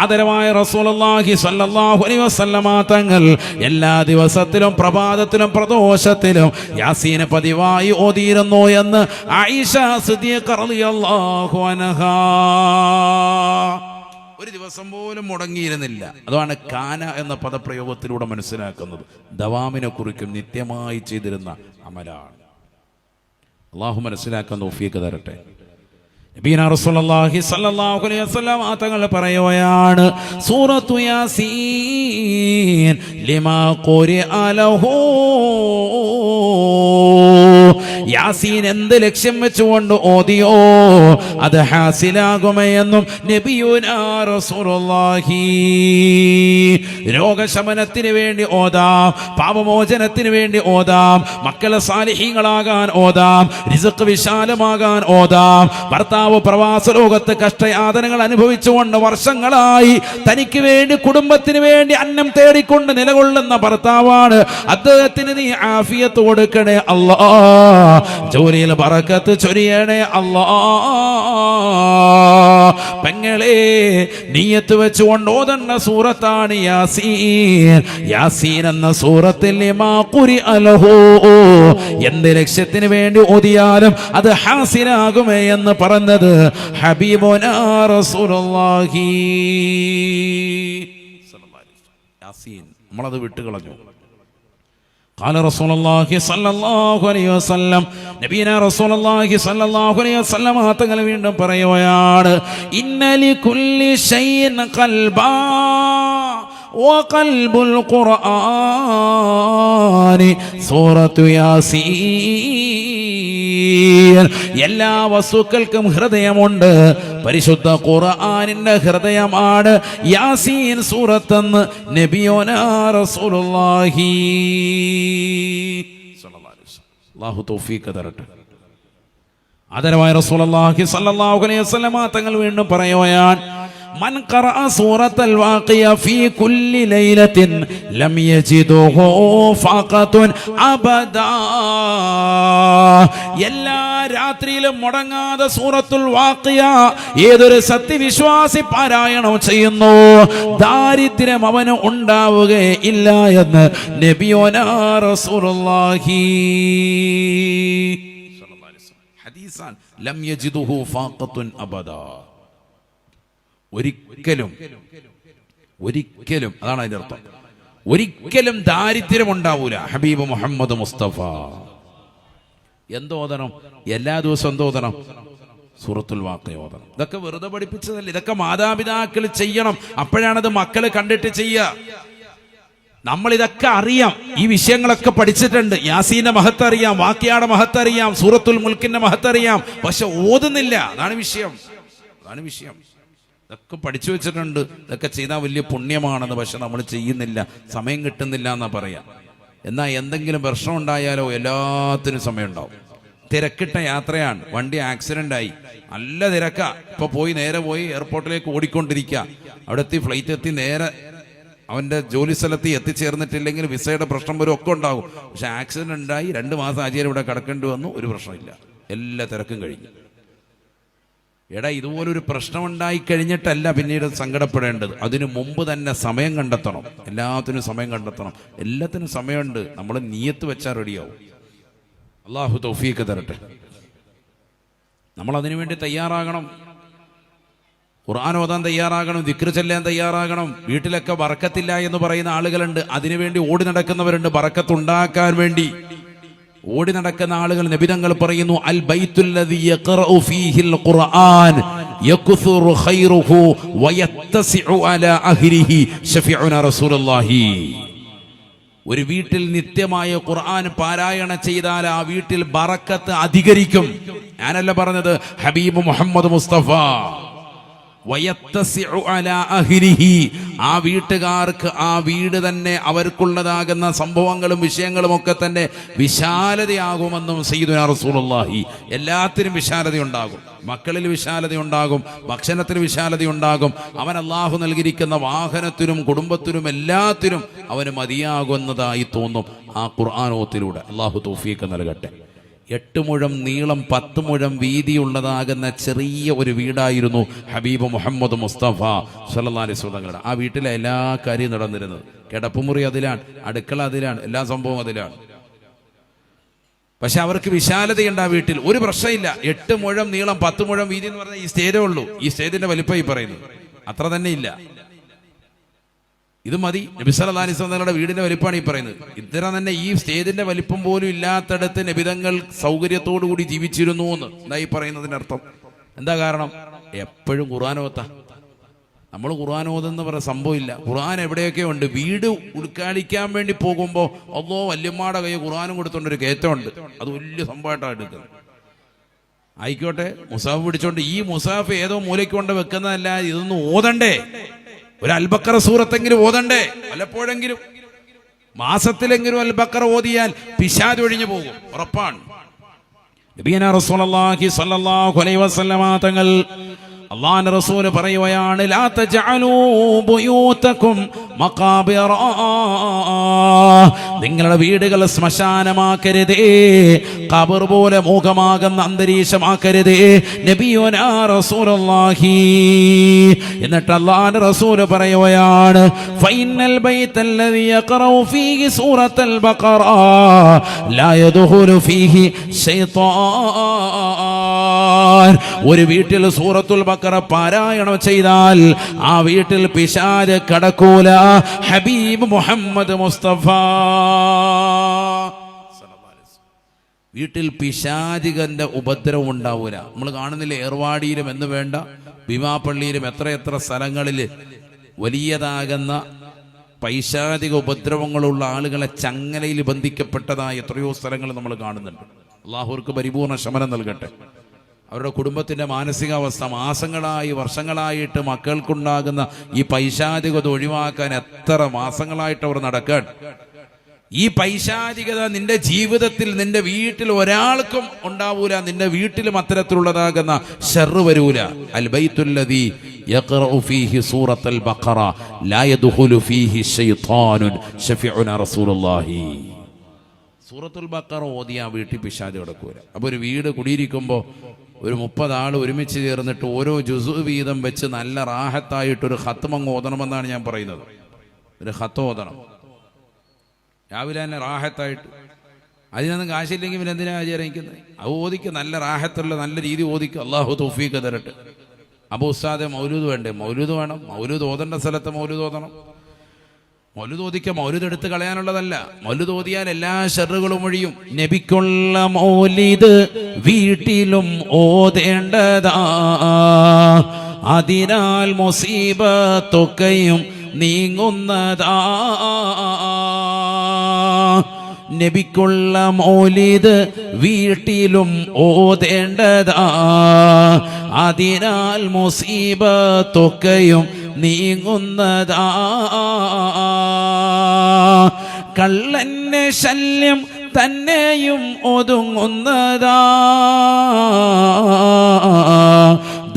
ആദരവായ റസൂലുള്ളാഹി സ്വല്ലല്ലാഹു അലൈഹി വസല്ലമ തങ്ങൾ എല്ലാ ദിവസത്തിലും പ്രഭാതത്തിലും പ്രദോഷത്തിലും യാസീനെ പതിവായി ഓതിയിരുന്നു എന്ന് ആയിഷ സിദ്ദീഖ റളിയല്ലാഹു അൻഹാ. ഒരു ദിവസം പോലും മുടങ്ങിയിരുന്നില്ല. അതാണ് കാന എന്ന പദപ്രയോഗത്തിലൂടെ മനസ്സിലാക്കുന്നത്. ദവാമിനെ കുറിക്കും നിത്യമായി ചെയ്തിരുന്ന അമലാണ്. അള്ളാഹു മനസ്സിലാക്കാൻ തൗഫീഖ് തരട്ടെ. നബിയന റസൂലുള്ളാഹി സ്വല്ലല്ലാഹു അലൈഹി വസല്ലം തങ്ങൾ പറയുകയാണ്, സൂറത്തു യാസീൻ ലിമാ ഖുരിഅ ലഹു. യാസീൻ എന്ത് ലക്ഷ്യം വെച്ചുകൊണ്ട് ഓതിയോ അത് ഹാസിലാകുമെന്നും നബിയുനാ റസൂലുള്ളാഹി. രോഗശമനത്തിന് വേണ്ടി ഓതാം, പാപമോചനത്തിന് വേണ്ടി ഓതാം, മക്കളെ സാലിഹീങ്ങളാകാൻ ഓതാം, റിസ്ക് വിശാലമാകാൻ ഓതാം. ഭർത്താവ് പ്രവാസ ലോകത്ത് കഷ്ടയാതനകൾ അനുഭവിച്ചുകൊണ്ട് വർഷങ്ങളായി തനിക്ക് വേണ്ടി കുടുംബത്തിന് വേണ്ടി അന്നം തേടിക്കൊണ്ട് നിലകൊള്ളുന്ന ഭർത്താവാണ്. അദ്ദേഹത്തിന് നീ ആഫിയത്ത് കൊടുക്കണേ അല്ലാ, ജോലിയിൽ ബറക്കത്ത് ചൊരിയണേ അല്ലാ. പെങ്ങളെ, നിയ്യത്ത് വെച്ചുകൊണ്ട് ഓതണ്ട സൂറത്താണ് യാസീൻ. യാസീൻ എന്ന സൂറത്തിൽ ലിമാ ഖുരിഅ ലഹു, എന്ത് ലക്ഷ്യത്തിന് വേണ്ടി ഓതിയാലും അത് ഹാസിലാകുമേ എന്ന് പറഞ്ഞത് ഹബീബുനാ റസൂലുള്ളാഹി. യാസീൻ നമ്മളത് വിട്ടുകളഞ്ഞു. قال رسول الله صلى الله عليه وسلم, നബിയനാ റസൂലുള്ളാഹി സ്വല്ലല്ലാഹു അലൈഹി വസല്ലം തങ്ങൾ വീണ്ടും പറയുകയാണ്, ഇന്ന ലികുല്ലി ഷൈഇൻ ഖൽബാ വഖൽബുൽ ഖുർആനി സൂറത്തു യാസീൻ. എല്ലാ വസ്തുക്കൾക്കും ഹൃദയമുണ്ട്. പരിശുദ്ധ ഖുർആനിന്റെ ഹൃദയമാണ് യാസീൻ സൂറത്തെന്ന് നബിയോനാ റസൂലുള്ളാഹി സ്വല്ലല്ലാഹു അലൈഹി വസല്ലം. അല്ലാഹു തൗഫീഖ് തരട്ടെ. ആദരവായ റസൂലുള്ളാഹി സ്വല്ലല്ലാഹു അലൈഹി വസല്ലം തങ്ങൾ വീണ്ടും പറയുകയാണ്, മൻ ഖറഅ സൂറത്തുൽ വാഖിയ ഫീ കുല്ലി ലൈലത്തിൻ ലം യജിദുഹു ഫഖത്തുൻ അബദാ. എല്ലാ രാത്രിയിലും മുടങ്ങാതെ സൂറത്തുൽ വാഖിയ ഏതൊരു സത്യവിശ്വാസി പാരായണം ചെയ്യുന്നു, ദാരിദ്ര്യം അവന് ഉണ്ടാവുകയില്ല എന്ന് നബിയോനാ റസൂലുള്ളാഹി ഹദീസാൻ ലം യജിദുഹു ഫഖത്തുൻ അബദാ. ഒരിക്കലും അതാണ് അതിന്റെ അർത്ഥം. ഒരിക്കലും ദാരിദ്ര്യം ഉണ്ടാവൂല. ഹബീബ് മുഹമ്മദ് മുസ്തഫ എന്തോദനം? എല്ലാ ദിവസവും എന്തോദനം? സൂറത്തുൽ വാഖിയ ഓതണം. ഇതൊക്കെ വെറുതെ പഠിപ്പിച്ചതല്ല, ഇതൊക്കെ മാതാപിതാക്കൾ ചെയ്യണം. അപ്പോഴാണത് മക്കള് കണ്ടിട്ട് ചെയ്യുക. നമ്മൾ ഇതൊക്കെ അറിയാം, ഈ വിഷയങ്ങളൊക്കെ പഠിച്ചിട്ടുണ്ട്. യാസീന്റെ മഹത്തറിയാം, വാഖിയയുടെ മഹത്തറിയാം, സൂറത്തുൽ മുൽക്കിന്റെ മഹത്തറിയാം, പക്ഷെ ഓതുന്നില്ല. അതാണ് വിഷയം. ഇതൊക്കെ പഠിച്ചു വെച്ചിട്ടുണ്ട്. ഇതൊക്കെ ചെയ്താൽ വലിയ പുണ്യമാണെന്ന്, പക്ഷെ നമ്മൾ ചെയ്യുന്നില്ല, സമയം കിട്ടുന്നില്ല എന്നാ പറയാം. എന്നാൽ എന്തെങ്കിലും പ്രശ്നം ഉണ്ടായാലോ എല്ലാത്തിനും സമയം ഉണ്ടാവും. തിരക്കിട്ട യാത്രയാണ്, വണ്ടി ആക്സിഡന്റ് ആയി, നല്ല തിരക്കാ. ഇപ്പൊ നേരെ പോയി എയർപോർട്ടിലേക്ക് ഓടിക്കൊണ്ടിരിക്കുക. അവിടെ എത്തി, ഫ്ലൈറ്റ് എത്തി, നേരെ അവന്റെ ജോലി സ്ഥലത്ത് എത്തിച്ചേർന്നിട്ടില്ലെങ്കിൽ വിസയുടെ പ്രശ്നം വരും, ഒക്കെ ഉണ്ടാകും. പക്ഷെ ആക്സിഡന്റ് ഉണ്ടായി 2 മാസം ആചാര്യ ഇവിടെ കിടക്കേണ്ടി വന്നു, ഒരു പ്രശ്നമില്ല, എല്ലാ തിരക്കും കഴിഞ്ഞു. എടാ, ഇതുപോലൊരു പ്രശ്നമുണ്ടായി കഴിഞ്ഞിട്ടല്ല പിന്നീട് സങ്കടപ്പെടേണ്ടത്. അതിനു മുമ്പ് തന്നെ സമയം കണ്ടെത്തണം. എല്ലാത്തിനും സമയം കണ്ടെത്തണം. എല്ലാത്തിനും സമയമുണ്ട്. നമ്മൾ നിയത്ത് വെച്ചാൽ റെഡിയാവും. അള്ളാഹു തൗഫീഖ് തരട്ടെ. നമ്മൾ അതിനു വേണ്ടി തയ്യാറാകണം. ഖുർആൻ ഓതാൻ തയ്യാറാകണം, ദിക്ർ ചൊല്ലാൻ തയ്യാറാകണം. വീട്ടിലൊക്കെ ബറക്കത്തില്ല എന്ന് പറയുന്ന ആളുകളുണ്ട്, അതിനുവേണ്ടി ഓടി നടക്കുന്നവരുണ്ട്. ബറക്കത്തുണ്ടാക്കാൻ വേണ്ടി ഓടി നടക്കുന്ന ആളുകൾ, നബി തങ്ങൾ പറയുന്നു, അൽ ബൈത്തുല്ലദി യഖറഉ ഫീഹിൽ ഖുർആൻ യക്സുറു ഖൈറുഹു വയത്തസിഉ അലാ അഹ്ലിഹി ശഫീഉനാ റസൂലുള്ളാഹി. ഒരു വീട്ടിൽ നിത്യമായ ഖുർആൻ പാരായണം ചെയ്താൽ ആ വീട്ടിൽ ബറക്കത്ത് അധികരിക്കും. ഞാനല്ല പറഞ്ഞത്, ഹബീബ് മുഹമ്മദ് മുസ്തഫ. വയത്തസിഉ അലാ അഹ്ലിഹി, ആ വീട്ടുകാർക്ക് ആ വീട് തന്നെ അവർക്കുള്ളതാകുന്ന സംഭവങ്ങളും വിഷയങ്ങളും ഒക്കെ തന്നെ വിശാലതയാകുമെന്നും സയ്യിദുനാ റസൂലുള്ളാഹി. എല്ലാത്തിനും വിശാലതയുണ്ടാകും. മക്കളിൽ വിശാലതയുണ്ടാകും, ഭക്ഷണത്തിന് വിശാലതയുണ്ടാകും. അവൻ അള്ളാഹു നൽകിയിരിക്കുന്ന വാഹനത്തിനും കുടുംബത്തിനും എല്ലാത്തിനും അവന് മതിയാകുന്നതായി തോന്നും ആ ഖുർആനോത്തിലൂടെ. അള്ളാഹു തൗഫീഖ് നൽകട്ടെ. 8 മുഴം നീളം 10 മുഴം വീതിയുള്ളതാകുന്ന ചെറിയ ഒരു വീടായിരുന്നു ഹബീബ് മുഹമ്മദ് മുസ്തഫ സല്ലല്ലാഹു അലൈഹി വസല്ലം. ആ വീട്ടിലെ എല്ലാ കാര്യവും നടന്നിരുന്നത്. കിടപ്പുമുറി അതിലാണ്, അടുക്കള അതിലാണ്, എല്ലാ സംഭവവും അതിലാണ്. പക്ഷെ അവർക്ക് വിശാലതയുണ്ട് ആ വീട്ടിൽ, ഒരു പ്രശ്നമില്ല. 8 മുഴം നീളം 10 മുഴം വീതി എന്ന് പറഞ്ഞാൽ ഈ സ്റ്റേജേ ഉള്ളൂ. ഈ സ്റ്റേജിന്റെ വലിപ്പം ഈ പറയുന്നത് അത്ര തന്നെ ഇല്ല. ഇത് മതി. നബി സല്ലല്ലാഹു അലൈഹി വസല്ലമയുടെ വീടിന്റെ വലിപ്പമാണ് ഈ പറയുന്നത്. ഇത്ര തന്നെ ഈ സ്റ്റേജിന്റെ വലിപ്പം പോലും ഇല്ലാത്തടത്ത് നബിതങ്ങൾ സൗകര്യത്തോടു കൂടി ജീവിച്ചിരുന്നു എന്ന് എന്താ ഈ പറയുന്നതിന്റെ അർത്ഥം? എന്താ കാരണം? എപ്പോഴും ഖുർആനോത്താ. നമ്മൾ ഖുർആനോതെന്ന് പറയുന്ന സംഭവമില്ല. ഖുർആൻ എവിടെയൊക്കെ ഉണ്ട്. വീട് ഉൾക്കാളിക്കാൻ വേണ്ടി പോകുമ്പോൾ അല്ലോ വല്യമ്മയുടെ കൈ ഖുർആനും കൊടുത്തോണ്ടൊരു കയറ്റമുണ്ട്. അത് വലിയ സംഭവമായിട്ടാണ് എടുക്കുന്നത്. ആയിക്കോട്ടെ, മുസാഫ് പിടിച്ചോണ്ട് ഈ മുസാഫ് ഏതോ മൂലയ്ക്ക് കൊണ്ട് വെക്കുന്നതല്ല, ഇതൊന്നും ഓതണ്ടേ? ഒരു അൽബക്കറ സൂറത്തെങ്കിലും ഓതണ്ടേ? പലപ്പോഴെങ്കിലും മാസത്തിലെങ്കിലും അൽബക്കറ ഓതിയാൽ പിശാച് ഒഴിഞ്ഞു പോകും, ഉറപ്പാണ്. നബിയനാ റസൂലുള്ളാഹി സ്വല്ലല്ലാഹു അലൈഹി വസല്ലമ തങ്ങൾ അല്ലാഹുവിന്റെ റസൂൽ പറയുകയാണ്, ലാ തജഅലൂ ബുയൂതകും മഖാബിറ, നിങ്ങളുടെ വീടുകൾ ശ്മശാനമാക്കരുതേ, ഖബർ പോലെ മൂകമാകുന്ന അന്തരീക്ഷമാക്കരുതേ. നബിയുനാ റസൂലുള്ളാഹി. എന്നിട്ട് അല്ലാഹുവിന്റെ റസൂൽ പറയുകയാണ്, ഫൈനൽ ബൈത്തല്ലദീ യഖറഉ ഫീഹി സൂറത്തുൽ ബഖറ ലാ യദ്ഖുലു ഫീഹി ശൈത്താൻ. ഒരു വീട്ടിൽ സൂറത്തുൽ ബഖറ പാരായണം ചെയ്താൽ ആ വീട്ടിൽ പിശാച് കടക്കൂല. ഹബീബ് മുഹമ്മദ് മുസ്തഫ. വീട്ടിൽ പിശാചികന്റെ ഉപദ്രവം ഉണ്ടാവൂല. നമ്മൾ കാണുന്നില്ല, ഏർവാടിയിലും എന്ന് വേണ്ട ഭീമാപ്പള്ളിയിലും എത്രയെത്ര സ്ഥലങ്ങളിൽ വലിയതാകുന്ന പൈശാചിക ഉപദ്രവങ്ങളുള്ള ആളുകളെ ചങ്ങലയിൽ ബന്ധിക്കപ്പെട്ടതായ എത്രയോ സ്ഥലങ്ങൾ നമ്മൾ കാണുന്നുണ്ട്. അള്ളാഹുർക്ക് പരിപൂർണ ശമനം നൽകട്ടെ. അവരുടെ കുടുംബത്തിന്റെ മാനസികാവസ്ഥ, മാസങ്ങളായി വർഷങ്ങളായിട്ട് മക്കൾക്കുണ്ടാകുന്ന ഈ പൈശാചികത ഒഴിവാക്കാൻ എത്ര മാസങ്ങളായിട്ട് അവർ നടക്കാൻ. ഈ പൈശാചികത നിന്റെ ജീവിതത്തിൽ, നിന്റെ വീട്ടിൽ ഒരാൾക്കും ഉണ്ടാവൂല. നിന്റെ വീട്ടിലും അത്തരത്തിലുള്ളതാകുന്ന ശർറ് വരൂല. അൽ ബൈത്തുല്ലദീ യഖറഉ ഫീഹി സൂറത്തുൽ ബഖറ ലാ യദ്ഖുലു ഫീഹി ശൈത്താനുൻ ശഫീഉനാ റസൂലുള്ളാഹി. സൂറത്തുൽ ബഖറ ഓതിയാ വീട്ടിൽ പിശാച് കിടക്കൂല. അപ്പോൾ ഒരു വീട് കുടിയിരിക്കുമ്പോൾ ഒരു 30 ആൾ ഒരുമിച്ച് ചേർന്നിട്ട് ഓരോ ജുസു വീതം വെച്ച് നല്ല റാഹത്തായിട്ടൊരു ഖത്മങ്ങ് ഓതണമെന്നാണ് ഞാൻ പറയുന്നത്. ഒരു ഖത്ത് ഓതണം രാവിലെ തന്നെ റാഹത്തായിട്ട്. അതിനൊന്നും കാശില്ലെങ്കിൽ പിന്നെ എന്തിനാ ആചരിക്കുന്നത്? അത് ഓദിക്കുക, നല്ല റാഹത്തുള്ള നല്ല രീതി ഓദിക്കുക. അള്ളാഹു തൗഫീഖ് തരട്ടെ. അപ്പോൾ ഉസ്താദെ മൗലൂദ് വേണ്ടേ? മൗലൂദ് വേണം. മൗലൂദ് ഓതേണ്ട സ്ഥലത്ത് മൗലൂദ് ഓതണം. മൗലൂദ് ഓദിക്കുക, മൗലൂദ് എടുത്ത് കളയാനുള്ളതല്ല. മൗലൂദ് ഓതിയാൽ എല്ലാ ഷർറുകളും ഒഴിയും. നബിക്കുള്ള മൗലിദ് വീട്ടിലും ഓതേണ്ടതാ, അതിനാൽ മുസീബത്തൊക്കെയും നീങ്ങുന്നതാ. നബിക്കുള്ള മൗലിദ് വീട്ടിലും ഓതേണ്ടതാ, അതിനാൽ മുസീബത്തൊക്കെയും നീങ്ങുന്നതാ. കള്ളന്റെ ശല്യം തന്നെയും ഒതുങ്ങുന്നതാ,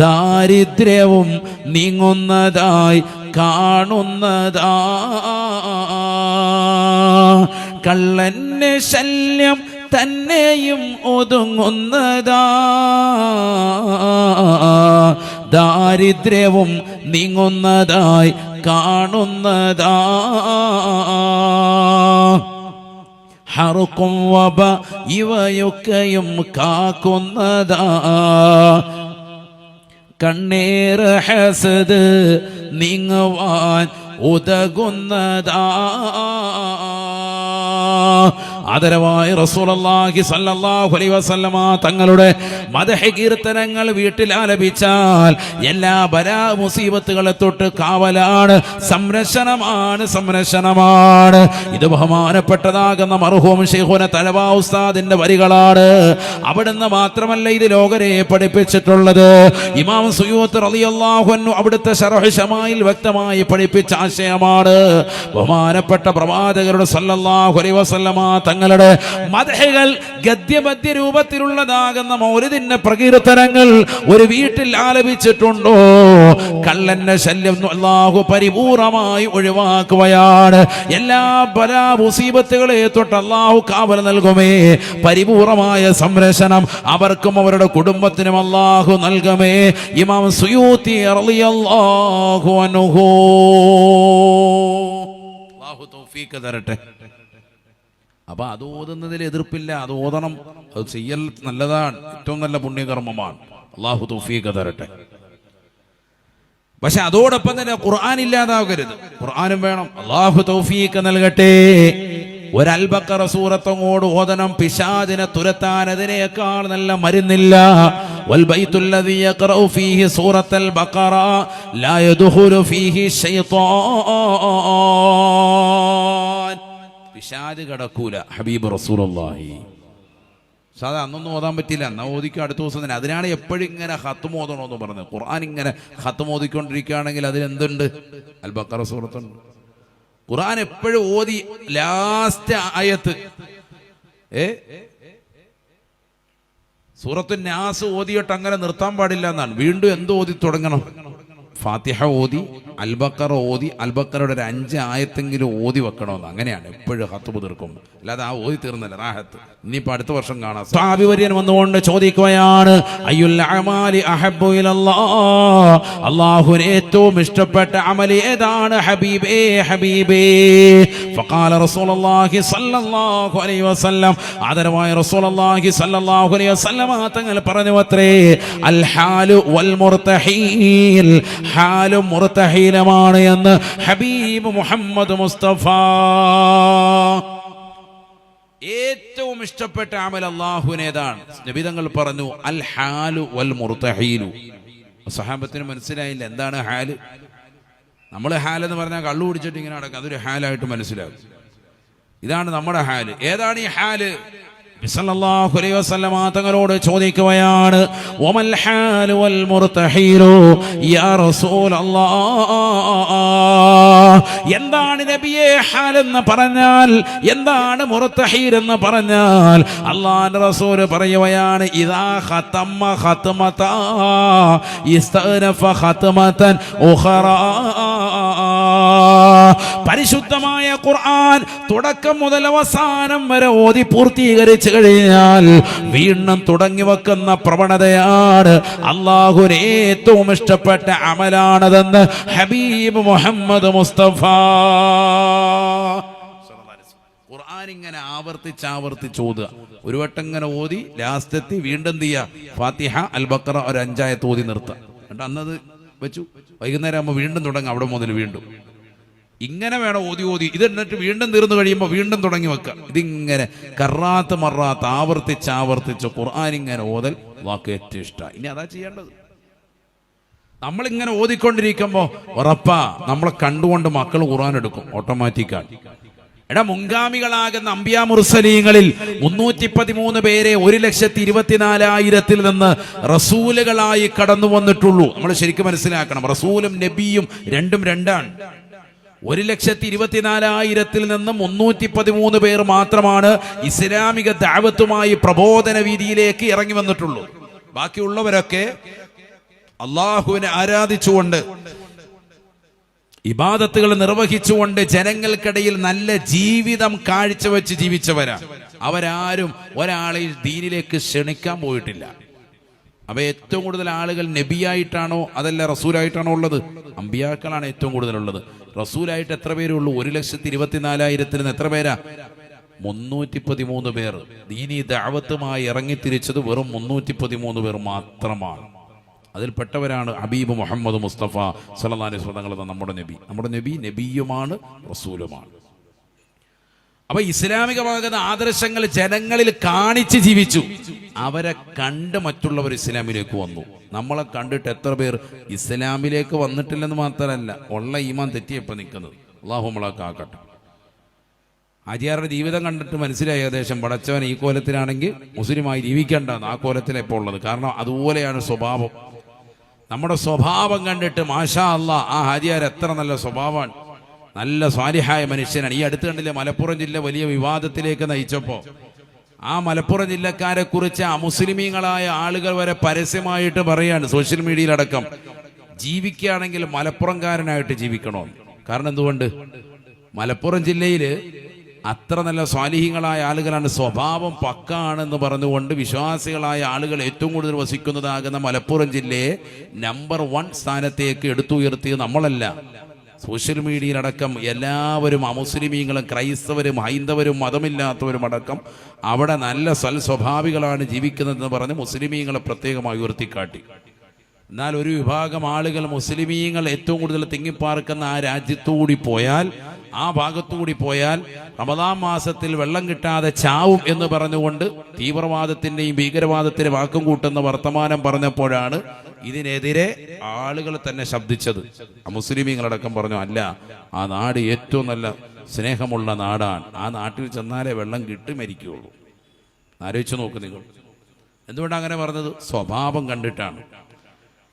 ദാരിദ്ര്യവും നീങ്ങുന്നതായി കാണുന്നതാ. കള്ളന്റെ ശല്യം തന്നെയും ഒതുങ്ങുന്നതാ, ദാരിദ്ര്യവും നീങ്ങുന്നതായി കാണുന്നതാ. ഹറുക്കും വബ ഇവയൊക്കെയും കാക്കുന്നതാ, കണ്ണേറ് ഹസദ് നീങ്ങുവാൻ ഉതകുന്നതാ. ആദരവായ റസൂലുള്ളാഹി സ്വല്ലല്ലാഹു അലൈഹി വസല്ലമ തങ്ങളുടെ മദ്ഹ് കീർത്തനങ്ങൾ വീട്ടിൽ ആലപിച്ചാൽ എല്ലാ ബലാ മുസീബത്തുകളെ തൊട്ട് കാവലാണ്, സംരക്ഷണമാണ്. ഇത് ബഹുമാനപ്പെട്ടതാകുന്ന മർഹൂം ശൈഖുന തലവാ ഉസ്താദിന്റെ വരികളാണ്. അവിടുന്ന് മാത്രമല്ല ഇത് ലോകരെ പഠിപ്പിച്ചിട്ടുള്ളത്. ഇമാം സുയൂത്തി റളിയല്ലാഹു അൻഹു അവിടുത്തെ ശറഹ് ശമായിൽ വ്യക്തമായി പഠിപ്പിച്ച ആശയമാണ്. ബഹുമാനപ്പെട്ട പ്രവാചകരുടെ സ്വല്ലല്ലാഹു അലൈഹി വസല്ലമ തങ്ങളുടെ മദ്ഹുകൾ ഗദ്യപദ്യ രൂപത്തിലുള്ളതാകുന്ന മൗലിദിന്റെ പ്രകീർത്തനങ്ങൾ ഒരു വീട്ടിൽ ആലപിച്ചിട്ടുണ്ടോ? കള്ളന്റെ ശല്യം അല്ലാഹു പരിപൂർണമായി ഒഴിവാക്കുകയാണ്. എല്ലാ ബലാ മുസീബത്തുകളെ തൊട്ട് അല്ലാഹു കാവൽ നൽകുമേ. പരിപൂർണമായ സംരക്ഷണം അവർക്കും അവരുടെ കുടുംബത്തിനും അല്ലാഹു നൽകുമേ. ഇമാം സുയൂത്തി റളിയല്ലാഹു അൻഹു. അല്ലാഹു തൗഫീഖ് തരട്ടെ. അപ്പൊ അത് ഓതുന്നതിൽ എതിർപ്പില്ല, അത് ഓതണം, അത് ചെയ്യൽ നല്ലതാണ്, ഏറ്റവും നല്ല പുണ്യകർമ്മമാണ്. അല്ലാഹു തൗഫീഖ് തരട്ടെ. പക്ഷെ അതോടൊപ്പം തന്നെ ഖുർആൻ ഇല്ലാതാകരുത്, ഖുർആനും വേണം. അല്ലാഹു തൗഫീഖ് നൽകട്ടെ. ഒരു അൽ ബഖറ സൂറത്തങ്ങോട് ഓതണം, പിശാചിനെ തുരത്താൻ അതിനേക്കാൾ നല്ല മരുന്നില്ല. വൽ ബൈത്തുല്ലദീ യഖറഉ ഫീഹി സൂറത്തുൽ ബഖറ ലാ യദ്ഖുലു ഫീഹി ശൈത്താൻ. പിശാച് കടക്കൂല. ഹബീബ് റസൂലുള്ളാഹി സാധാ അന്നൊന്നും ഓതാൻ പറ്റില്ല, എന്നാ ഓദിക്കും അടുത്ത ദിവസം തന്നെ. അതിനാണ് എപ്പോഴും ഇങ്ങനെ ഖത്മ് ഓതണമെന്ന് പറഞ്ഞത്. ഖുർആൻ ഇങ്ങനെ ഖത്മ് ഓതിക്കൊണ്ടിരിക്കുകയാണെങ്കിൽ അതിലെന്തുണ്ട്? അൽ ബഖറ സൂറത്തുണ്ട്. ഖുർആൻ എപ്പോഴും ഓതി ലാസ്റ്റ് ആയത്ത് സൂറത്തുൻ നാസ് ഓതിയിട്ട് അങ്ങനെ നിർത്താൻ പാടില്ല എന്നാണ്. വീണ്ടും എന്ത് ഓതി തുടങ്ങണം? ഫാത്തിഹ ഓതി അൽ ബഖറ ഓതി അൽ ബഖറയുടെ ഒരു 5 ആയത്തെങ്കിലും ഓതി വെക്കണമെന്ന്. അങ്ങനെയാണ് എപ്പോഴും ഖത്ബ് തീർക്കും. അല്ലാതെ ആ ഓതി തീർന്നല്ല റാഹത്ത്. ഇനിയിപ്പോൾ അടുത്ത വർഷം കാണാം. സാബിവര്യൻ വന്നുകൊണ്ട് ചോദിക്കുകയാണ്, അയ്യുൽ അമാലി അഹബ്ബു ഇലല്ലാഹ്, അല്ലാഹുവിന് ഏറ്റവും ഇഷ്ടപ്പെട്ട അമൽ ഏതാണ് ഹബീബേ ഹബീബേ? ഫഖാല റസൂലുള്ളാഹി സ്വല്ലല്ലാഹു അലൈഹി വസല്ലം, ആദരവായ റസൂലുള്ളാഹി സ്വല്ലല്ലാഹു അലൈഹി വസല്ലം തങ്ങൾ പറഞ്ഞു അത്രേ, അൽ ഹാലു വൽ മുർതഹീൽ, ഹാലും മുർതഹീലുമാണ് എന്ന് ഹബീബ് മുഹമ്മദ് മുസ്തഫ. ഏറ്റവും ഇഷ്ടപ്പെട്ട അമൽ അല്ലാഹുവിനേതാണ്? നബി തങ്ങൾ പറഞ്ഞു അൽ ഹാലു വൽ മുർതഹീലു. സഹാബത്തിന് മനസ്സിലായില്ല എന്താണ് ഹാല്. നമ്മൾ ഹാലെന്ന് പറഞ്ഞാൽ കള്ളു കുടിച്ചിട്ട് ഇങ്ങനെ നടക്കുക, അതൊരു ഹാലായിട്ട് മനസ്സിലാകും. ഇതാണ് നമ്മുടെ ഹാല്. ഏതാണ് ഈ ഹാല്? സല്ലല്ലാഹു അലൈഹി വസല്ലമ തങ്ങളോട് ചോദിക്കുകയാണ്, വമൽ ഹാലു വൽ മുർതഹീലു യാ റസൂലല്ലാഹ്, എന്താണ് നബിയെ ഹാൽ എന്ന് പറഞ്ഞാൽ, എന്താണ് മുർതഹീൽ എന്ന് പറഞ്ഞാൽ? അല്ലാഹുവിന്റെ റസൂൽ പറയുകയാണ്, ഇദാ ഖതമ ഖത്മത ഇസ്തഅനഫ ഖത്മതൻ ഉഖറാ. പരിശുദ്ധമായ ഖുർആൻ തുടക്കം മുതൽ അവസാനം വരെ ഓതി പൂർത്തീകരിച്ചു കഴിഞ്ഞാൽ വീണ്ടും തുടങ്ങി വെക്കുന്ന പ്രവണതയാണ് അല്ലാഹുവിന് ഏറ്റവും ഇഷ്ടപ്പെട്ട അമലാണതെന്ന് ഹബീബ് മുഹമ്മദ് മുസ്തഫ. ഖുർആൻ ഇങ്ങനെ ആവർത്തിച്ച് ഓതുക. ഒരു വട്ടം ഇങ്ങനെ ഓതി ലാസ്റ്റ് എത്തി വീണ്ടും എന്ത് ചെയ്യുക, ഫാത്തിഹ അൽ ബഖറ ഒരു 5 ആയത്ത് ഓതി നിർത്തുക. എന്നിട്ട് അന്നത് വെച്ചു വൈകുന്നേരം ആകുമ്പോൾ വീണ്ടും തുടങ്ങുക, അവിടെ മുതൽ വീണ്ടും ഇങ്ങനെ വേണം ഓതി. ഇത് എന്നിട്ട് വീണ്ടും തീർന്നു കഴിയുമ്പോൾ വീണ്ടും തുടങ്ങി വെക്കുക. ഇതിങ്ങനെ കറാത്ത് മറാത്ത് ആവർത്തിച്ച് ഖുർആൻ ഇങ്ങനെ ഓതൽ വാക്ക് ഏറ്റവും ഇഷ്ടമാണ്. ഇനി അതാ ചെയ്യേണ്ടത്. നമ്മളിങ്ങനെ ഓതിക്കൊണ്ടിരിക്കുമ്പോൾ ഉറപ്പാ നമ്മളെ കണ്ടുകൊണ്ട് മക്കൾ ഖുർആൻ എടുക്കും, ഓട്ടോമാറ്റിക്കാണ്. മുൻഗാമികളാകുന്ന അംബിയാ മുർസലീങ്ങളിൽ 313 പേരെ 1,24,000 നിന്ന് റസൂലുകളായി കടന്നു വന്നിട്ടുള്ളൂ. നമ്മൾ ശരിക്കും മനസ്സിലാക്കണം, റസൂലും നബിയും രണ്ടും രണ്ടാണ്. 1,24,000 നിന്ന് 313 പേർ മാത്രമാണ് ഇസ്ലാമിക ദഅവത്തുമായി പ്രബോധന വീതിയിലേക്ക് ഇറങ്ങി വന്നിട്ടുള്ളൂ. ബാക്കിയുള്ളവരൊക്കെ അള്ളാഹുവിനെ ആരാധിച്ചുകൊണ്ട് ഇബാദത്തുകൾ നിർവഹിച്ചുകൊണ്ട് ജനങ്ങൾക്കിടയിൽ നല്ല ജീവിതം കാഴ്ചവെച്ച് ജീവിച്ചവരാ. അവരാരും ഒരാളെ ദീനിലേക്ക് ക്ഷണിക്കാൻ പോയിട്ടില്ല. അപ്പൊ ഏറ്റവും കൂടുതൽ ആളുകൾ നബിയായിട്ടാണോ അതല്ല റസൂലായിട്ടാണോ ഉള്ളത്? അമ്പിയാക്കളാണ് ഏറ്റവും കൂടുതലുള്ളത്. റസൂലായിട്ട് എത്ര പേരുള്ളൂ? 1,24,000 നിന്ന് എത്ര പേരാ? 313 പേർ. ദീനി ദഅവത്തുമായി ഇറങ്ങിത്തിരിച്ചത് വെറും 313 പേർ മാത്രമാണ്. അതിൽപ്പെട്ടവരാണ് ഹബീബ് മുഹമ്മദ് മുസ്തഫ സല്ലല്ലാഹു അലൈഹി വസല്ലം. നമ്മുടെ നബി നബിയുമാണ്, റസൂലുമാണ്. അപ്പൊ ഇസ്ലാമികമാകുന്ന ആദർശങ്ങൾ ജനങ്ങളിൽ കാണിച്ച് ജീവിച്ചു. അവരെ കണ്ട് മറ്റുള്ളവർ ഇസ്ലാമിലേക്ക് വന്നു. നമ്മളെ കണ്ടിട്ട് എത്ര പേർ ഇസ്ലാമിലേക്ക് വന്നിട്ടില്ലെന്ന് മാത്രമല്ല, ഉള്ള ഈമാൻ തെറ്റിയപ്പോൾ നിൽക്കുന്നത്. അല്ലാഹു നമ്മളെ കാക്കട്ടെ. ആര്യാരുടെ ജീവിതം കണ്ടിട്ട് മനസ്സിലായി ഏകദേശം പടച്ചവൻ ഈ കോലത്തിലാണെങ്കിൽ മുസ്ലിമായി ജീവിക്കേണ്ടെന്ന്. ആ കോലത്തിലാണ് ഇപ്പോൾ ഉള്ളത്. കാരണം അതുപോലെയാണ് സ്വഭാവം. നമ്മുടെ സ്വഭാവം കണ്ടിട്ട് മാഷാ അല്ലാ, ആ ഹാജിയാർ എത്ര നല്ല സ്വഭാവമാണ്, നല്ല സ്വാലിഹായ മനുഷ്യനാണ്. ഈ അടുത്ത് കണ്ടില്ലേ മലപ്പുറം ജില്ല വലിയ വിവാദത്തിലേക്ക് നയിച്ചപ്പോൾ ആ മലപ്പുറം ജില്ലക്കാരെ കുറിച്ച് അമുസ്ലിമീങ്ങളായ ആളുകൾ വരെ പരസ്യമായിട്ട് പറയാണ്, സോഷ്യൽ മീഡിയയിലടക്കം, ജീവിക്കുകയാണെങ്കിൽ മലപ്പുറംകാരനായിട്ട് ജീവിക്കണോ. കാരണം എന്തുകൊണ്ട്? മലപ്പുറം ജില്ലയിൽ അത്ര നല്ല സ്വാലിഹീങ്ങളായ ആളുകളാണ്, സ്വഭാവം പക്കാണെന്ന് പറഞ്ഞുകൊണ്ട് വിശ്വാസികളായ ആളുകൾ ഏറ്റവും കൂടുതൽ വസിക്കുന്നതാകുന്ന മലപ്പുറം ജില്ലയെ നമ്പർ 1 സ്ഥാനത്തേക്ക് എടുത്തുയർത്തിയത് നമ്മളല്ല. സോഷ്യൽ മീഡിയയിലടക്കം എല്ലാവരും അമുസ്ലിമീങ്ങളും ക്രൈസ്തവരും ഹൈന്ദവരും മതമില്ലാത്തവരും അടക്കം അവിടെ നല്ല സ്വഭാവികളാണ് ജീവിക്കുന്നതെന്ന് പറഞ്ഞ് മുസ്ലിമീങ്ങളെ പ്രത്യേകമായി ഉയർത്തിക്കാട്ടി. എന്നാൽ ഒരു വിഭാഗം ആളുകൾ മുസ്ലിമീങ്ങൾ ഏറ്റവും കൂടുതൽ തിങ്ങിപ്പാർക്കുന്ന ആ രാജ്യത്തുകൂടി പോയാൽ, ആ ഭാഗത്തുകൂടി പോയാൽ റമദാൻ മാസത്തിൽ വെള്ളം കിട്ടാതെ ചാവും എന്ന് പറഞ്ഞുകൊണ്ട് തീവ്രവാദത്തിന്റെയും ഭീകരവാദത്തിന്റെ വാക്കും കൂട്ടുന്ന വർത്തമാനം പറഞ്ഞപ്പോഴാണ് ഇതിനെതിരെ ആളുകൾ തന്നെ ശബ്ദിച്ചത്. മുസ്ലിമീങ്ങളടക്കം പറഞ്ഞു, അല്ല, ആ നാട് ഏറ്റവും നല്ല സ്നേഹമുള്ള നാടാണ്, ആ നാട്ടിൽ ചെന്നാലേ വെള്ളം കിട്ടി മരിക്കുകയുള്ളൂ. ആലോചിച്ചു നോക്ക് നിങ്ങൾ. എന്തുകൊണ്ടാണ് അങ്ങനെ പറഞ്ഞത്? സ്വഭാവം കണ്ടിട്ടാണ്.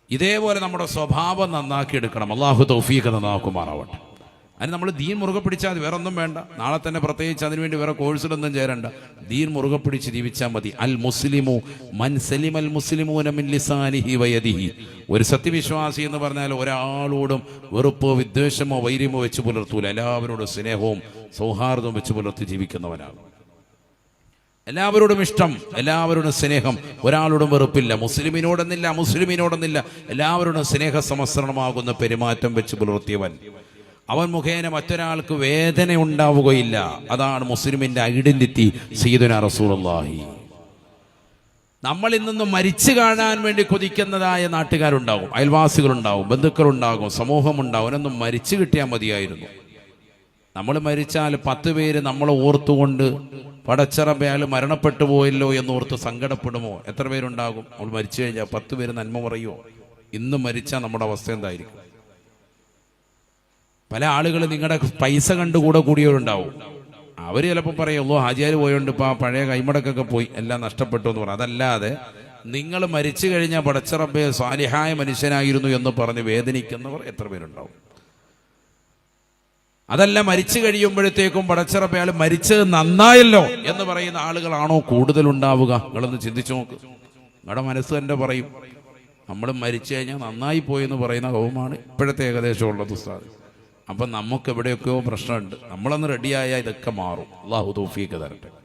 ഇതേപോലെ നമ്മുടെ സ്വഭാവം നന്നാക്കിയെടുക്കണം. അള്ളാഹു തൗഫീഖ് നന്നാക്കുമാറാവട്ടെ. അതിന് നമ്മൾ ദീൻ മുറുകെ പിടിച്ചാൽ വേറെ ഒന്നും വേണ്ട. നാളെ തന്നെ പ്രത്യേകിച്ച് അതിനുവേണ്ടി വേറെ കോഴ്സിലൊന്നും ചേരണ്ട. ദീൻ മുറുകെ പിടിച്ച് ജീവിച്ചാൽ മതി. അൽ മുസ്ലിമു മൻ സലിമൽ മുസ്ലിമൂന മിൻ ലിസാനിഹി വയദിഹി. ഒരു സത്യവിശ്വാസി എന്ന് പറഞ്ഞാൽ ഒരാളോടും വെറുപ്പോ വിദ്വേഷമോ വൈര്യമോ വെച്ച് പുലർത്തൂല. എല്ലാവരോടും സ്നേഹവും സൗഹാർദ്ദവും വെച്ച് പുലർത്തി ജീവിക്കുന്നവനാണ്. എല്ലാവരോടും ഇഷ്ടം, എല്ലാവരോടും സ്നേഹം, ഒരാളോടും വെറുപ്പില്ല. മുസ്ലിമിനോടെന്നില്ല അമുസ്ലിമിനോടെന്നില്ല, എല്ലാവരോടും സ്നേഹസമസ്രണമാകുന്ന പെരുമാറ്റം വെച്ച് പുലർത്തിയവൻ. അവൻ മുഖേന മറ്റൊരാൾക്ക് വേദന ഉണ്ടാവുകയില്ല. അതാണ് മുസ്ലിമിന്റെ ഐഡന്റിറ്റി. സയ്യിദുനാ റസൂലുള്ളാഹി. നമ്മളിൽ നിന്നും മരിച്ചു കാണാൻ വേണ്ടി കൊതിക്കുന്നതായ നാട്ടുകാരുണ്ടാകും, അയൽവാസികളുണ്ടാകും, ബന്ധുക്കളുണ്ടാകും, സമൂഹമുണ്ടാകും. അവനൊന്നും മരിച്ചു കിട്ടിയാൽ മതിയായിരുന്നു. നമ്മൾ മരിച്ചാൽ 10 പേര് നമ്മളെ ഓർത്തുകൊണ്ട് പടച്ചറബ് അയാൾ മരണപ്പെട്ടു പോയല്ലോ എന്നോർത്ത് സങ്കടപ്പെടുമോ? എത്ര പേരുണ്ടാകും? നമ്മൾ മരിച്ചു കഴിഞ്ഞാൽ 10 പേര് നന്മ പറയുമോ? ഇന്നും മരിച്ചാൽ നമ്മുടെ അവസ്ഥ എന്തായിരിക്കും? പല ആളുകൾ നിങ്ങളുടെ പൈസ കണ്ട് കൂടെ കൂടിയവരുണ്ടാവും. അവർ ചിലപ്പോൾ പറയുള്ളൂ ഹാജിയാർ പോയോണ്ട് ഇപ്പോൾ ആ പഴയ കൈമടക്കൊക്കെ പോയി എല്ലാം നഷ്ടപ്പെട്ടു എന്ന് പറയും. അതല്ലാതെ നിങ്ങൾ മരിച്ചു കഴിഞ്ഞാൽ പടച്ച റബ്ബേ സാലിഹായ മനുഷ്യനായിരുന്നു എന്ന് പറഞ്ഞ് വേദനിക്കുന്നവർ എത്ര പേരുണ്ടാവും? അതല്ല മരിച്ചു കഴിയുമ്പോഴത്തേക്കും പടച്ച റബ്ബേ അയാൾ മരിച്ചത് നന്നായല്ലോ എന്ന് പറയുന്ന ആളുകളാണോ കൂടുതലുണ്ടാവുക? നിങ്ങളൊന്ന് ചിന്തിച്ചു നോക്ക്. നിങ്ങളുടെ മനസ്സ് തന്നെ പറയും നമ്മൾ മരിച്ചു കഴിഞ്ഞാൽ നന്നായി പോയി എന്ന് പറയുന്ന കൗമാണ് ഇപ്പോഴത്തെ ഏകദേശം ഉള്ളത് ഉസ്താദ്. അപ്പം നമുക്ക് എവിടെയൊക്കെയോ പ്രശ്നമുണ്ട്. നമ്മളൊന്ന് റെഡിയായാൽ ഇതൊക്കെ മാറും. അല്ലാഹു തൗഫീഖ് തരട്ടെ.